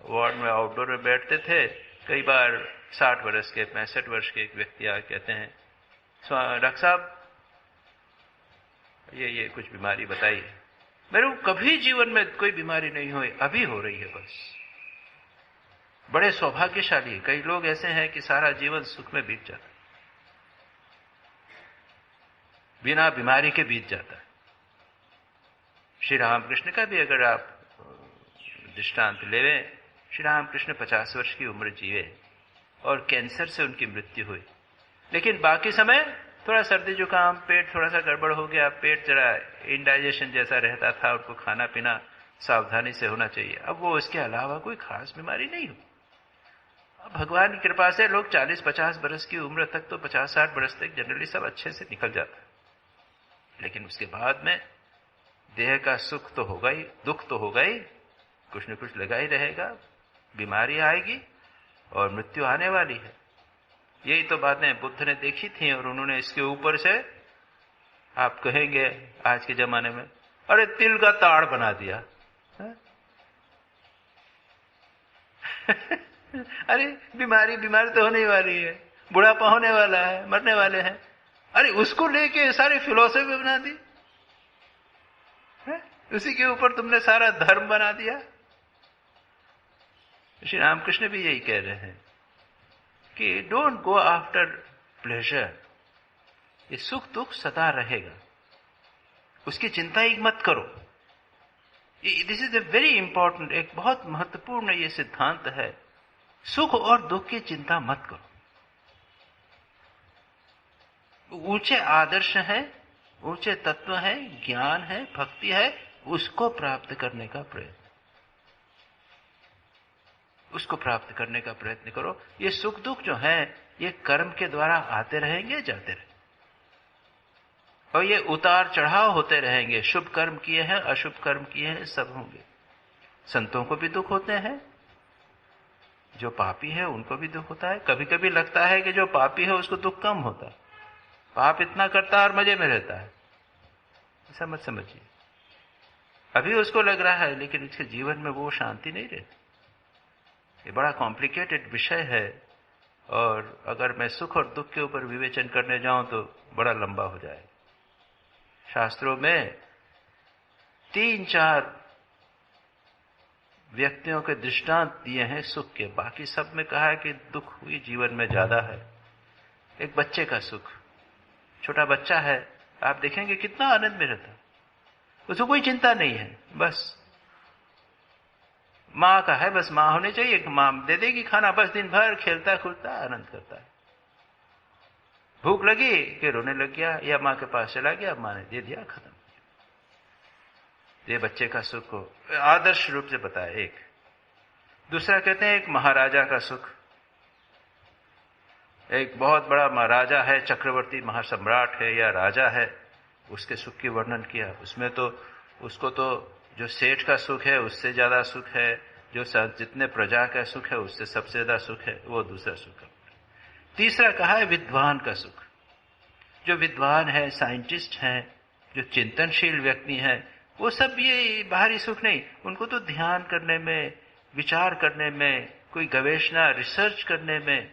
वार्ड में आउटडोर में बैठते थे, कई बार 60 वर्ष के, 65 वर्ष के एक व्यक्ति आ कहते हैं, डॉक्टर साहब ये कुछ बीमारी बताई। मेरे को कभी जीवन में कोई बीमारी नहीं हुई, अभी हो रही है बस। बड़े सौभाग्यशाली। कई लोग ऐसे हैं कि सारा जीवन सुख में बीत जाता है, बिना बीमारी के बीत जाता है। श्री रामकृष्ण का भी अगर आप दृष्टांत लेवें, श्री रामकृष्ण 50 वर्ष की उम्र जिए और कैंसर से उनकी मृत्यु हुई। लेकिन बाकी समय थोड़ा सर्दी जुकाम, पेट थोड़ा सा गड़बड़ हो गया, पेट जरा इंडाइजेशन जैसा रहता था, उनको खाना पीना सावधानी से होना चाहिए। अब वो इसके अलावा कोई खास बीमारी नहीं हुई। भगवान की कृपा से लोग 40-50 बरस की उम्र तक, तो 50-60 बरस तक जनरली सब अच्छे से निकल जाता है। लेकिन उसके बाद में देह का सुख तो होगा ही, दुख तो होगा ही, कुछ न कुछ लगा ही रहेगा, बीमारी आएगी और मृत्यु आने वाली है। यही तो बातें बुद्ध ने देखी थी, और उन्होंने इसके ऊपर से, आप कहेंगे आज के जमाने में, अरे तिल का ताड़ बना दिया। अरे बीमारी तो होने वाली है, बुढ़ापा होने वाला है, मरने वाले हैं, अरे उसको लेके सारी फिलॉसफी बना दी। उसी के ऊपर तुमने सारा धर्म बना दिया। श्री रामकृष्ण भी यही कह रहे हैं कि डोंट गो आफ्टर प्लेजर। ये सुख दुख सदा रहेगा, उसकी चिंता ही मत करो। This is a very important, एक बहुत महत्वपूर्ण ये सिद्धांत है। सुख और दुख की चिंता मत करो। ऊंचे आदर्श है, ऊंचे तत्व है, ज्ञान है, भक्ति है, उसको प्राप्त करने का प्रयत्न, उसको प्राप्त करने का प्रयत्न करो। ये सुख दुख जो है ये कर्म के द्वारा आते रहेंगे, जाते रहेंगे, और ये उतार चढ़ाव होते रहेंगे। शुभ कर्म किए हैं, अशुभ कर्म किए हैं, सब होंगे। संतों को भी दुख होते हैं, जो पापी है उनको भी दुख होता है। कभी कभी लगता है कि जो पापी है उसको दुख कम होता है, पाप इतना करता है और मजे में रहता है। ऐसा मत समझिए। अभी उसको लग रहा है लेकिन उसके जीवन में वो शांति नहीं रहती। ये बड़ा कॉम्प्लिकेटेड विषय है, और अगर मैं सुख और दुख के ऊपर विवेचन करने जाऊं तो बड़ा लंबा हो जाए। शास्त्रों में 3-4 व्यक्तियों के दृष्टांत दिए हैं सुख के, बाकी सब में कहा है कि दुख हुई जीवन में ज्यादा है। एक बच्चे का सुख, छोटा बच्चा है, आप देखेंगे कितना आनंद में रहता है, उसको कोई चिंता नहीं है, बस माँ का है, बस माँ होनी चाहिए, माँ दे देगी खाना, बस दिन भर खेलता कूदता आनंद करता है। भूख लगी कि रोने लग गया, या माँ के पास चला गया, माँ ने दे दिया, खत्म। ये बच्चे का सुख को आदर्श रूप से बताया। एक दूसरा कहते हैं एक महाराजा का सुख। एक बहुत बड़ा महाराजा है, चक्रवर्ती महासम्राट है या राजा है, उसके सुख की वर्णन किया। उसमें तो उसको तो जो सेठ का सुख है उससे ज्यादा सुख है, जो जितने प्रजा का सुख है उससे सबसे ज्यादा सुख है, वो दूसरा सुख है। तीसरा कहा है विद्वान का सुख। जो विद्वान है, साइंटिस्ट हैं, जो चिंतनशील व्यक्ति हैं, वो सब ये बाहरी सुख नहीं, उनको तो ध्यान करने में, विचार करने में, कोई गवेषणा रिसर्च करने में,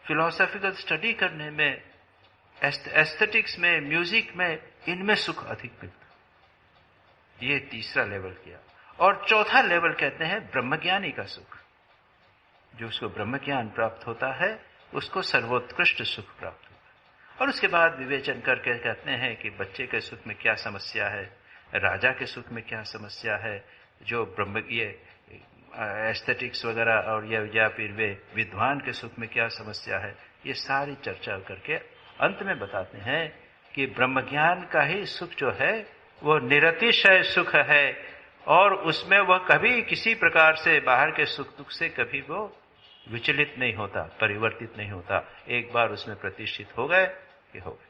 फिलोसॉफिकल स्टडी करने में, एस्थेटिक्स में, म्यूजिक में, इनमें सुख अधिक मिलता। ये तीसरा लेवल किया। और चौथा लेवल कहते हैं ब्रह्मज्ञानी का सुख। जो उसको ब्रह्मज्ञान प्राप्त होता है उसको सर्वोत्कृष्ट सुख प्राप्त होता है। और उसके बाद विवेचन करके कहते हैं कि बच्चे के सुख में क्या समस्या है, राजा के सुख में क्या समस्या है, जो ब्रह्म ये एस्थेटिक्स वगैरह और या फिर वे विद्वान के सुख में क्या समस्या है, ये सारी चर्चा करके अंत में बताते हैं कि ब्रह्मज्ञान का ही सुख जो है वो निरतिशय सुख है, और उसमें वह कभी किसी प्रकार से बाहर के सुख दुख से कभी वो विचलित नहीं होता, परिवर्तित नहीं होता। एक बार उसमें प्रतिष्ठित हो गए कि हो गए।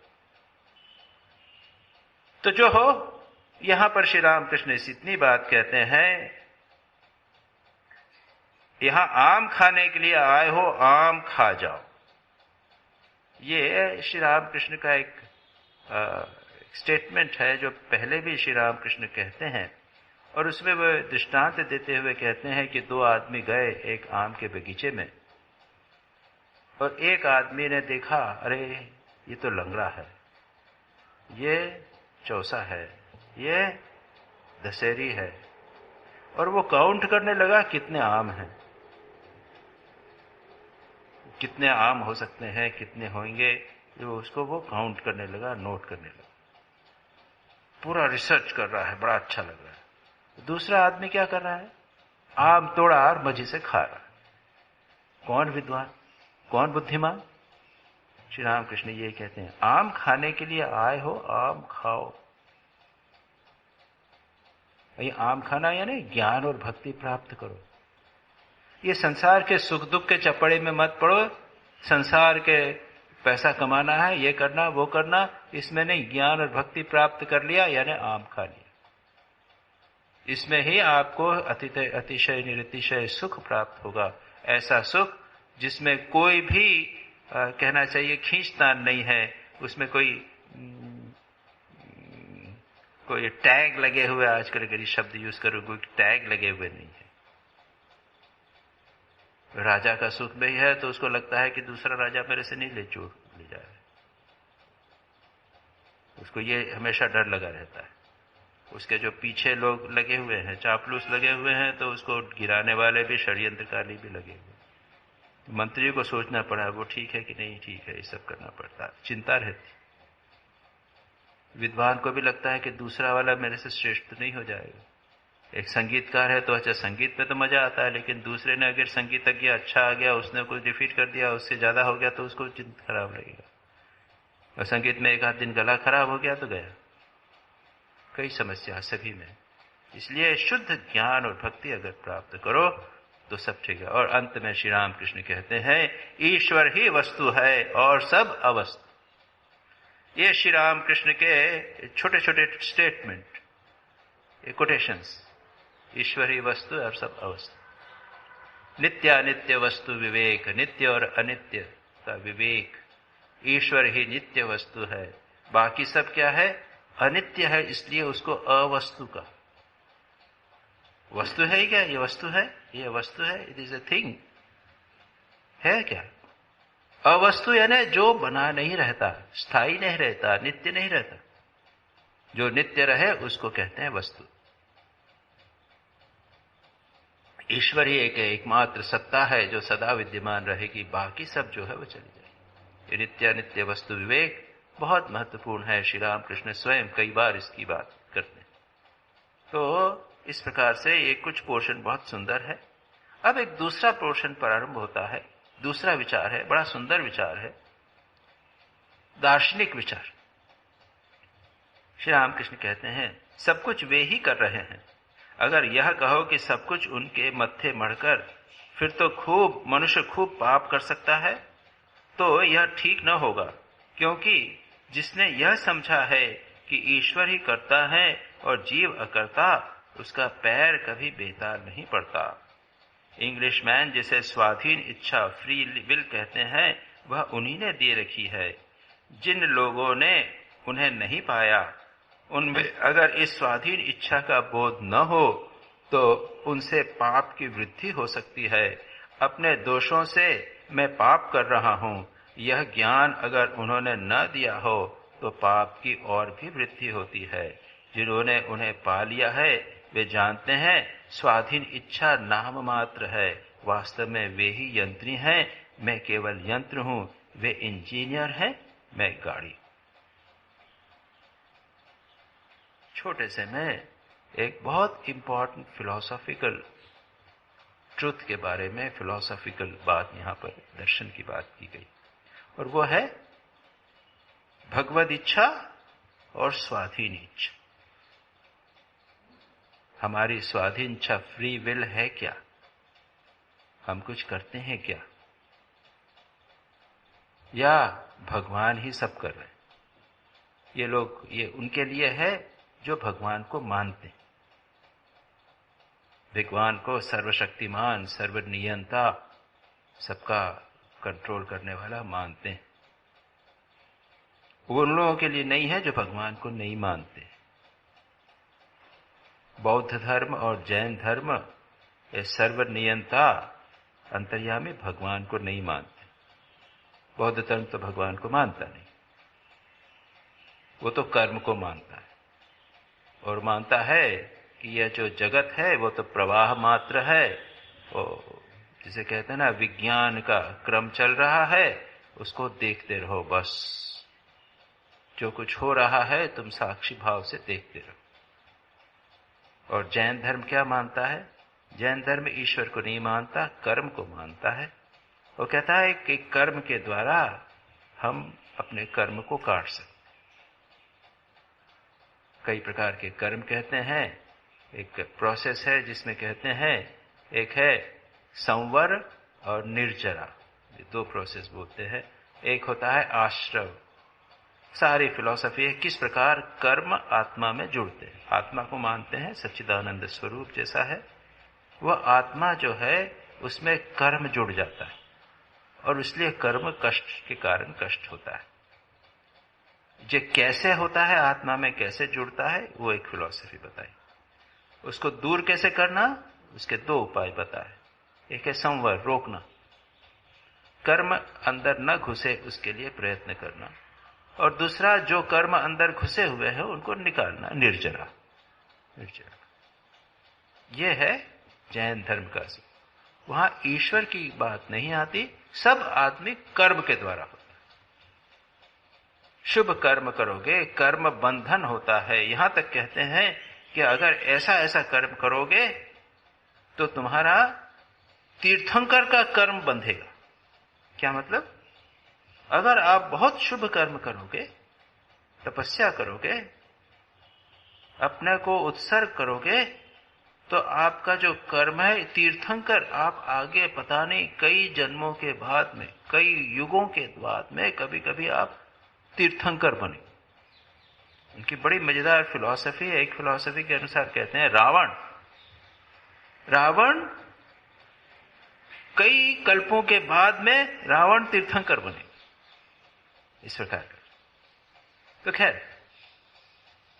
तो जो हो, यहां पर श्री रामकृष्ण इस इतनी बात कहते हैं, यहां आम खाने के लिए आए हो, आम खा जाओ। ये श्री रामकृष्ण का एक स्टेटमेंट है जो पहले भी श्री रामकृष्ण कहते हैं, और उसमें वह दृष्टांत देते हुए कहते हैं कि 2 आदमी गए एक आम के बगीचे में, और एक आदमी ने देखा, अरे ये तो लंगड़ा है, ये चौसा है, ये दशहरी है, और वो काउंट करने लगा कितने आम हैं, कितने आम हो सकते हैं, कितने होंगे, जो उसको वो काउंट करने लगा, नोट करने लगा, पूरा रिसर्च कर रहा है, बड़ा अच्छा लग रहा है। दूसरा आदमी क्या कर रहा है, आम तोड़ा और मजे से खा रहा है। कौन विद्वान, कौन बुद्धिमान? श्री रामकृष्ण ये कहते हैं, आम खाने के लिए आए हो, आम खाओ। ये आम खाना यानी ज्ञान और भक्ति प्राप्त करो। ये संसार के सुख दुख के चपड़े में मत पड़ो। संसार के पैसा कमाना है, ये करना वो करना, इसमें नहीं। ज्ञान और भक्ति प्राप्त कर लिया यानी आम खा लिया, इसमें ही आपको अतिशय निरतिशय सुख प्राप्त होगा। ऐसा सुख जिसमें कोई भी कहना चाहिए खींचतान नहीं है, उसमें कोई टैग लगे हुए, आजकल अगर शब्द यूज करो, कोई टैग लगे हुए नहीं है। राजा का सुख में ही है तो उसको लगता है कि दूसरा राजा मेरे से नहीं ले जाए, उसको ये हमेशा डर लगा रहता है। उसके जो पीछे लोग लगे हुए हैं, चापलूस लगे हुए हैं, तो उसको गिराने वाले भी, षड्यंत्रकारी भी लगे हुए। मंत्री को सोचना पड़ा वो ठीक है कि नहीं ठीक है, ये सब करना पड़ता, चिंता रहती। विद्वान को भी लगता है कि दूसरा वाला मेरे से श्रेष्ठ तो नहीं हो जाएगा। एक संगीतकार है तो अच्छा, संगीत में तो मजा आता है, लेकिन दूसरे ने अगर संगीतज्ञ अच्छा आ गया, उसने कुछ डिफीट कर दिया, उससे ज्यादा हो गया, तो उसको चिंता खराब लगेगा। और संगीत में एक आध दिन गला खराब हो गया तो गया, कई समस्या सभी में। इसलिए शुद्ध ज्ञान और भक्ति अगर प्राप्त करो तो सब ठीक है। और अंत में श्री राम कृष्ण कहते हैं ईश्वर ही वस्तु है और सब अवस्तु। ये श्री राम कृष्ण के छोटे छोटे स्टेटमेंट, ये कोटेशंस, ईश्वर ही वस्तु और सब अवस्तु। नित्यानित्य वस्तु विवेक, नित्य और अनित्य का विवेक। ईश्वर ही नित्य वस्तु है, बाकी सब क्या है, अनित्य है, इसलिए उसको अवस्तु का। वस्तु है ही क्या, ये वस्तु है, ये वस्तु है, इट इज ए थिंग है क्या। अवस्तु यानी जो बना नहीं रहता, स्थायी नहीं रहता, नित्य नहीं रहता। जो नित्य रहे उसको कहते हैं वस्तु। ईश्वर ही एक एकमात्र सत्ता है जो सदा विद्यमान रहेगी, बाकी सब जो है वो चली जाएगी। ये नित्यानित्य वस्तु विवेक बहुत महत्वपूर्ण है। श्री राम कृष्ण स्वयं कई बार इसकी बात करते हैं। तो इस प्रकार से ये कुछ पोर्शन बहुत सुंदर है। अब एक दूसरा पोर्शन प्रारंभ होता है, दूसरा विचार है, बड़ा सुंदर विचार है, दार्शनिक विचार। श्री राम कृष्ण कहते हैं सब कुछ वे ही कर रहे हैं। अगर यह कहो कि सब कुछ उनके मत्थे मढ़कर, फिर तो मनुष्य खूब पाप कर सकता है, तो यह ठीक न होगा। क्योंकि जिसने यह समझा है कि ईश्वर ही करता है और जीव अकर्ता, उसका पैर कभी बेताल नहीं पड़ता। इंग्लिशमैन जिसे स्वाधीन इच्छा, फ्री विल कहते हैं, वह उन्हीं ने दे रखी है। जिन लोगों ने उन्हें नहीं पाया, उनमें अगर इस स्वाधीन इच्छा का बोध न हो तो उनसे पाप की वृद्धि हो सकती है। अपने दोषों से मैं पाप कर रहा हूं, यह ज्ञान अगर उन्होंने न दिया हो तो पाप की और भी वृद्धि होती है। जिन्होंने उन्हें पा लिया है वे जानते हैं स्वाधीन इच्छा नाम मात्र है, वास्तव में वे ही यंत्री हैं। मैं केवल यंत्र हूं, वे इंजीनियर हैं, मैं गाड़ी। छोटे से में एक बहुत इंपॉर्टेंट फिलोसॉफिकल ट्रुथ के बारे में, फिलोसॉफिकल बात यहां पर दर्शन की बात की गई, और वो है भगवद इच्छा और स्वाधीन इच्छा। हमारी स्वाधीन इच्छा, फ्री विल है क्या, हम कुछ करते हैं क्या, या भगवान ही सब कर रहे हैं। ये लोग, ये उनके लिए है जो भगवान को मानते हैं, भगवान को सर्वशक्तिमान, सर्वनियंता, सबका कंट्रोल करने वाला मानते हैं। वो उन लोगों के लिए नहीं है जो भगवान को नहीं मानते। बौद्ध धर्म और जैन धर्म ये सर्वनियंता अंतर्यामी भगवान को नहीं मानते। बौद्ध धर्म तो भगवान को मानता नहीं, वो तो कर्म को मानता है, और मानता है कि यह जो जगत है वो तो प्रवाह मात्र है। वो जिसे कहते हैं ना, विज्ञान का क्रम चल रहा है, उसको देखते रहो बस। जो कुछ हो रहा है तुम साक्षी भाव से देखते रहो। और जैन धर्म क्या मानता है? जैन धर्म ईश्वर को नहीं मानता, कर्म को मानता है। वो कहता है कि कर्म के द्वारा हम अपने कर्म को काट सकते। कई प्रकार के कर्म कहते हैं। एक प्रोसेस है जिसमें कहते हैं, एक है संवर और निर्जरा, ये दो प्रोसेस बोलते हैं। एक होता है आश्रव। सारी फिलॉसफी है किस प्रकार कर्म आत्मा में जुड़ते हैं। आत्मा को मानते हैं सच्चिदानंद स्वरूप जैसा है, वह आत्मा जो है उसमें कर्म जुड़ जाता है, और इसलिए कर्म कष्ट के कारण कष्ट होता है। जो कैसे होता है, आत्मा में कैसे जुड़ता है, वो एक फिलॉसफी बताई। उसको दूर कैसे करना, उसके दो उपाय बताए। एक है संवर, रोकना, कर्म अंदर न घुसे उसके लिए प्रयत्न करना, और दूसरा जो कर्म अंदर घुसे हुए हैं उनको निकालना, निर्जरा। यह है जैन धर्म का सीख। वहां ईश्वर की बात नहीं आती, सब आदमी कर्म के द्वारा होता है। शुभ कर्म करोगे, कर्म बंधन होता है। यहां तक कहते हैं कि अगर ऐसा ऐसा कर्म करोगे तो तुम्हारा तीर्थंकर का कर्म बंधेगा। क्या मतलब? अगर आप बहुत शुभ कर्म करोगे, तपस्या करोगे, अपने को उत्सर्ग करोगे, तो आपका जो कर्म है तीर्थंकर, आप आगे पता नहीं कई जन्मों के बाद में, कई युगों के बाद में कभी कभी आप तीर्थंकर बने। उनकी बड़ी मजेदार फिलॉसफी है। एक फिलॉसफी के अनुसार कहते हैं रावण कई कल्पों के बाद में रावण तीर्थंकर बने, इस प्रकार का। तो खैर,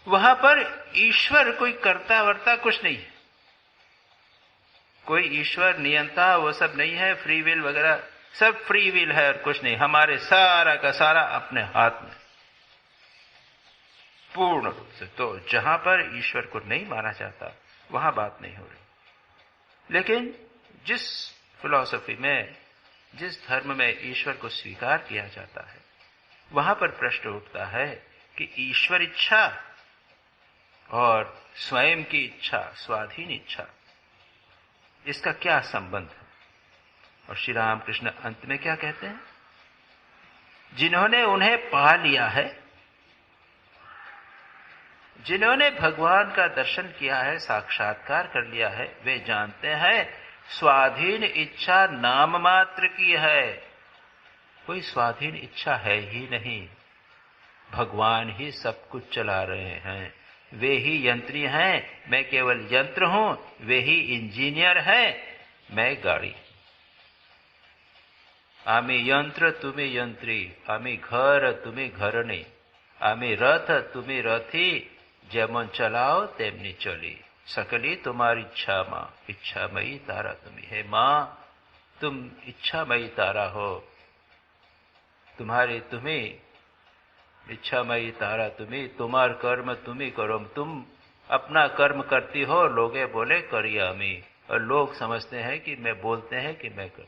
वहां पर ईश्वर कोई कर्ता वर्ता कुछ नहीं है, कोई ईश्वर नियंता वो सब नहीं है, फ्री विल वगैरह सब फ्री विल है और कुछ नहीं। हमारे सारा का सारा अपने हाथ में पूर्ण रूप से। तो जहां पर ईश्वर को नहीं माना जाता वहां बात नहीं हो रही। लेकिन जिस फिलॉसफी में, जिस धर्म में ईश्वर को स्वीकार किया जाता है, वहां पर प्रश्न उठता है कि ईश्वर इच्छा और स्वयं की इच्छा, स्वाधीन इच्छा, इसका क्या संबंध है? और श्री रामकृष्ण अंत में क्या कहते हैं? जिन्होंने उन्हें पा लिया है, जिन्होंने भगवान का दर्शन किया है, साक्षात्कार कर लिया है, वे जानते हैं स्वाधीन इच्छा नाम मात्र की है। कोई स्वाधीन इच्छा है ही नहीं, भगवान ही सब कुछ चला रहे हैं। वे ही यंत्री हैं, मैं केवल यंत्र हूं। वे ही इंजीनियर हैं, मैं गाड़ी। आमी यंत्र तुम्हें यंत्री, आमी घर तुम्हें घरणी, आमी रथ तुम्हें रथी, जेमन चलाओ तेमनी चली। सकली तुम्हारी इच्छा मां, इच्छामयी तारा तुम्ही। हे मां, तुम इच्छामयी तारा हो, तुम्हें इच्छामयी तारा तुम्ही, तुम्हार कर्म तुम्ही करो। तुम अपना कर्म करती हो, लोगे बोले करियामी, और लोग समझते हैं कि मैं, बोलते हैं कि मैं कर।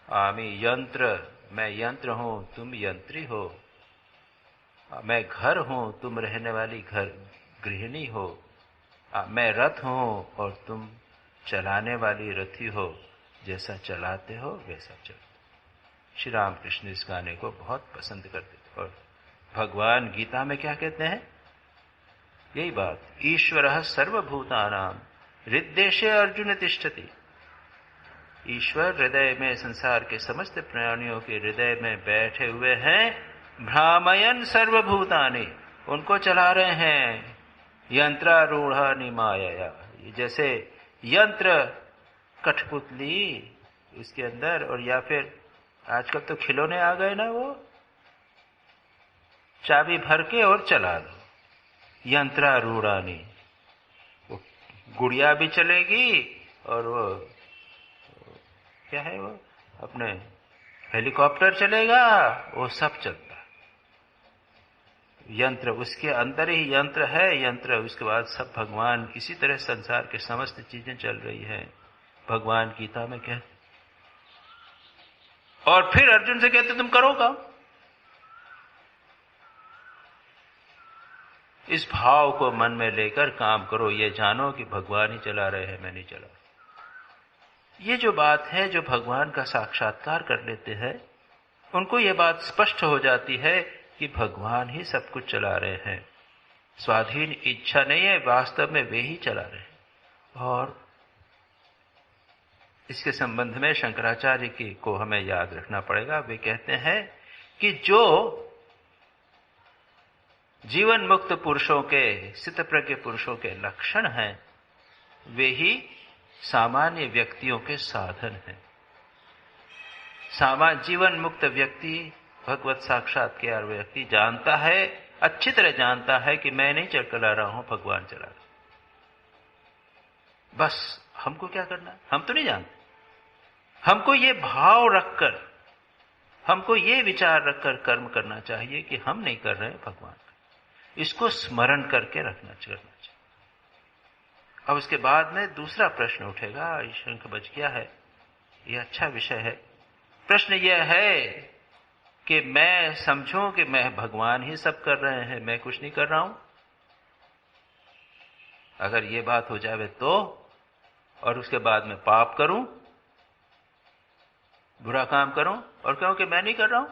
आमी यंत्र, मैं यंत्र हूं, तुम यंत्री हो। मैं घर हूं, तुम रहने वाली घर गृहिणी हो। मैं रथ हूं और तुम चलाने वाली रथी हो। जैसा चलाते हो वैसा चलो। श्री रामकृष्ण इस गाने को बहुत पसंद करते थे। और भगवान गीता में क्या कहते हैं? यही बात, ईश्वरः सर्वभूतानां हृद्देशे अर्जुन तिष्ठति। ईश्वर हृदय में, संसार के समस्त प्राणियों के हृदय में बैठे हुए हैं। भ्रामयन सर्वभूतानि, उनको चला रहे हैं। यंत्रारूढ़ा निमाया, जैसे यंत्र कठपुतली उसके अंदर, और या फिर आजकल तो खिलौने आ गए ना, वो चाबी भर के और चला दो। यंत्रारूढ़ानी, वो गुड़िया भी चलेगी और वो क्या है, वो अपने हेलीकॉप्टर चलेगा, वो सब चलता है। यंत्र, उसके अंदर ही यंत्र है, यंत्र। उसके बाद सब भगवान, इसी तरह संसार के समस्त चीजें चल रही हैं। भगवान गीता में कहते, और फिर अर्जुन से कहते तुम करो काम। इस भाव को मन में लेकर काम करो। ये जानो कि भगवान ही चला रहे हैं, मैं नहीं चला। ये जो बात है, जो भगवान का साक्षात्कार कर लेते हैं, उनको ये बात स्पष्ट हो जाती है कि भगवान ही सब कुछ चला रहे हैं। स्वाधीन इच्छा नहीं है, वास्तव में वे ही चला रहे हैं। और इसके संबंध में शंकराचार्य की को हमें याद रखना पड़ेगा। वे कहते हैं कि जो जीवन मुक्त पुरुषों के, स्थितप्रज्ञ पुरुषों के लक्षण हैं, वे ही सामान्य व्यक्तियों के साधन हैं। जीवन मुक्त व्यक्ति, भगवत साक्षात किया व्यक्ति जानता है, अच्छी तरह जानता है कि मैं नहीं चला रहा हूं, भगवान चला रहा। बस हमको क्या करना है? हम तो नहीं जानते। हमको ये भाव रखकर, हमको ये विचार रखकर कर्म करना चाहिए कि हम नहीं कर रहे हैं, भगवान। इसको स्मरण करके रखना चाहिए। अब उसके बाद में दूसरा प्रश्न उठेगा, ये शंख बज गया है, ये अच्छा विषय है। प्रश्न यह है कि मैं समझूं कि मैं भगवान ही सब कर रहे हैं, मैं कुछ नहीं कर रहा हूं। अगर ये बात हो जावे तो, और उसके बाद में पाप करूं, बुरा काम करूं और कहूं कि मैं नहीं कर रहा हूं।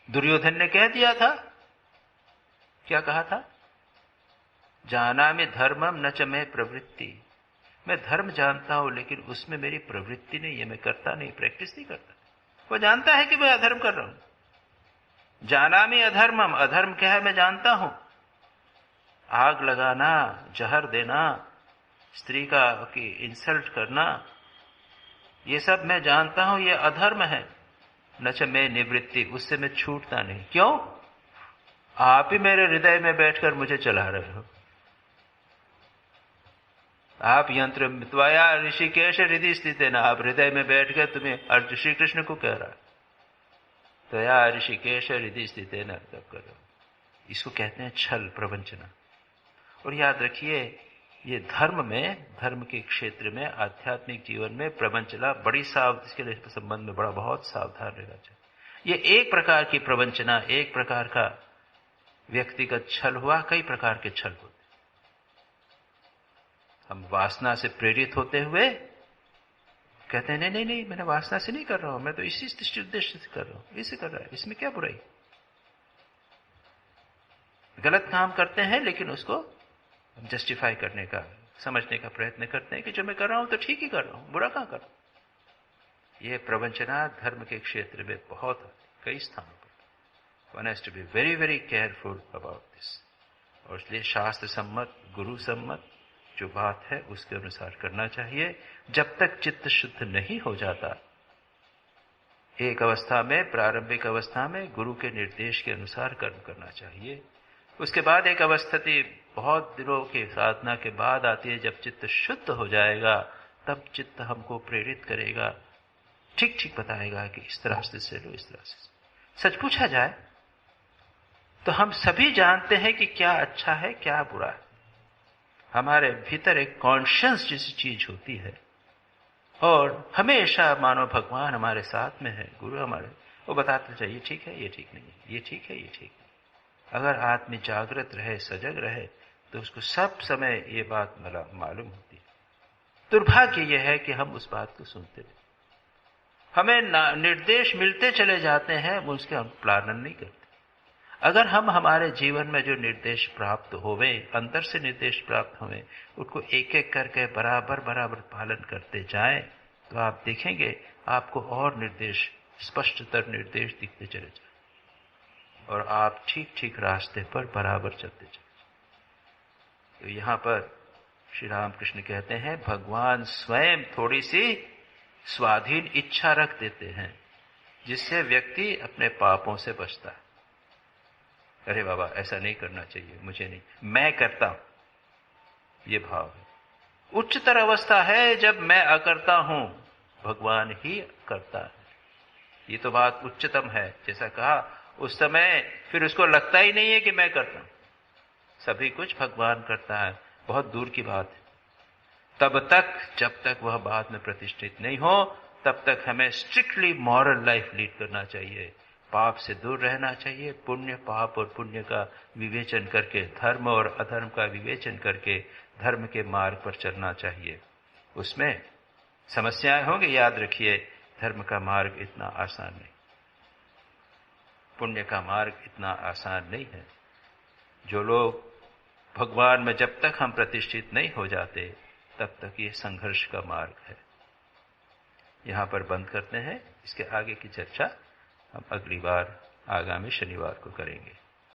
दुर्योधन ने कह दिया था, क्या कहा था? जानामि धर्मम न च मे प्रवृत्ति। मैं धर्म जानता हूं लेकिन उसमें मेरी प्रवृत्ति नहीं है, मैं करता नहीं, प्रैक्टिस नहीं करता। वो जानता है कि मैं अधर्म कर रहा हूं। जानामि अधर्मम, अधर्म क्या है मैं जानता हूं। आग लगाना, जहर देना, स्त्री की इंसल्ट करना, ये सब मैं जानता हूं, ये अधर्म है। न च मैं निवृत्ति, उससे मैं छूटता नहीं। क्यों? आप ही मेरे हृदय में बैठकर मुझे चला रहे हो। आप यंत्र मित्वाया ऋषिकेश हृदय स्थित है ना, आप हृदय में बैठकर तुम्हें अर्जुन श्री कृष्ण को कह रहा, तो या ऋषिकेश हृदय स्थित है ना, तब करो। इसको कहते हैं छल, प्रवंचना। और याद रखिए, ये धर्म के क्षेत्र में, आध्यात्मिक जीवन में प्रवंचना बड़ी इसके लिए संबंध में बहुत सावधान रहना चाहिए। ये एक प्रकार की प्रवंचना, एक प्रकार का व्यक्तिगत छल हुआ, कई प्रकार के छल होते। हम वासना से प्रेरित होते हुए कहते हैं नहीं नहीं, मैंने वासना से नहीं कर रहा हूं, मैं तो इसी उद्देश्य से कर रहा हूं, इसे कर रहा है, इसमें क्या बुराई। गलत काम करते हैं लेकिन उसको जस्टिफाई करने का, समझने का प्रयत्न करते हैं कि जो मैं कर रहा हूं तो ठीक ही कर रहा हूं, बुरा कहां कर रहा हूं। यह प्रवंचना धर्म के क्षेत्र में बहुत, कई स्थानों पर। One has to be very very careful about this. और इसलिए शास्त्र सम्मत, गुरु सम्मत जो बात है उसके अनुसार करना चाहिए। जब तक चित्त शुद्ध नहीं हो जाता, एक अवस्था में, प्रारंभिक अवस्था में गुरु के निर्देश के अनुसार कर्म करना चाहिए। उसके बाद एक अवस्था बहुत दिनों के साधना के बाद आती है, जब चित्त शुद्ध हो जाएगा, तब चित्त हमको प्रेरित करेगा, ठीक ठीक बताएगा कि इस तरह से लो, इस तरह से। सच पूछा जाए तो हम सभी जानते हैं कि क्या अच्छा है, क्या बुरा है। हमारे भीतर एक कॉन्शियस जैसी चीज होती है, और हमेशा मानो भगवान हमारे साथ में है, गुरु हमारे, वो बताते चाहिए ठीक है, ये ठीक नहीं है, ये ठीक है, ये ठीक है। अगर आदमी जागृत रहे, सजग रहे, तो उसको सब समय ये बात मालूम होती है। दुर्भाग्य यह है कि हम उस बात को सुनते नहीं, हमें निर्देश मिलते चले जाते हैं, उसके हम पालन नहीं करते। अगर हम हमारे जीवन में जो निर्देश प्राप्त होवे, अंदर से निर्देश प्राप्त होवे, उनको एक एक करके बराबर बराबर पालन करते जाएं, तो आप देखेंगे आपको और निर्देश, स्पष्टतर निर्देश दिखते चले जाए, और आप ठीक ठीक रास्ते पर बराबर चलते चले। तो यहां पर श्री रामकृष्ण कहते हैं, भगवान स्वयं थोड़ी सी स्वाधीन इच्छा रख देते हैं, जिससे व्यक्ति अपने पापों से बचता है। अरे बाबा ऐसा नहीं करना चाहिए, मुझे नहीं, मैं करता हूं, ये भाव है। उच्चतर अवस्था है जब मैं अकर्ता हूं, भगवान ही करता है। ये तो बात उच्चतम है। जैसा कहा उस समय फिर उसको लगता ही नहीं है कि मैं करता हूं, सभी कुछ भगवान करता है, बहुत दूर की बात है। तब तक, जब तक वह बात में प्रतिष्ठित नहीं हो, तब तक हमें स्ट्रिक्टली मॉरल लाइफ लीड करना चाहिए, पाप से दूर रहना चाहिए, पुण्य, पाप और पुण्य का विवेचन करके, धर्म और अधर्म का विवेचन करके धर्म के मार्ग पर चलना चाहिए। उसमें समस्याएं होंगी, याद रखिए, धर्म का मार्ग इतना आसान नहीं, पुण्य का मार्ग इतना आसान नहीं है। जो लोग भगवान में जब तक हम प्रतिष्ठित नहीं हो जाते, तब तक ये संघर्ष का मार्ग है। यहां पर बंद करते हैं, इसके आगे की चर्चा हम अगली बार, आगामी शनिवार को करेंगे।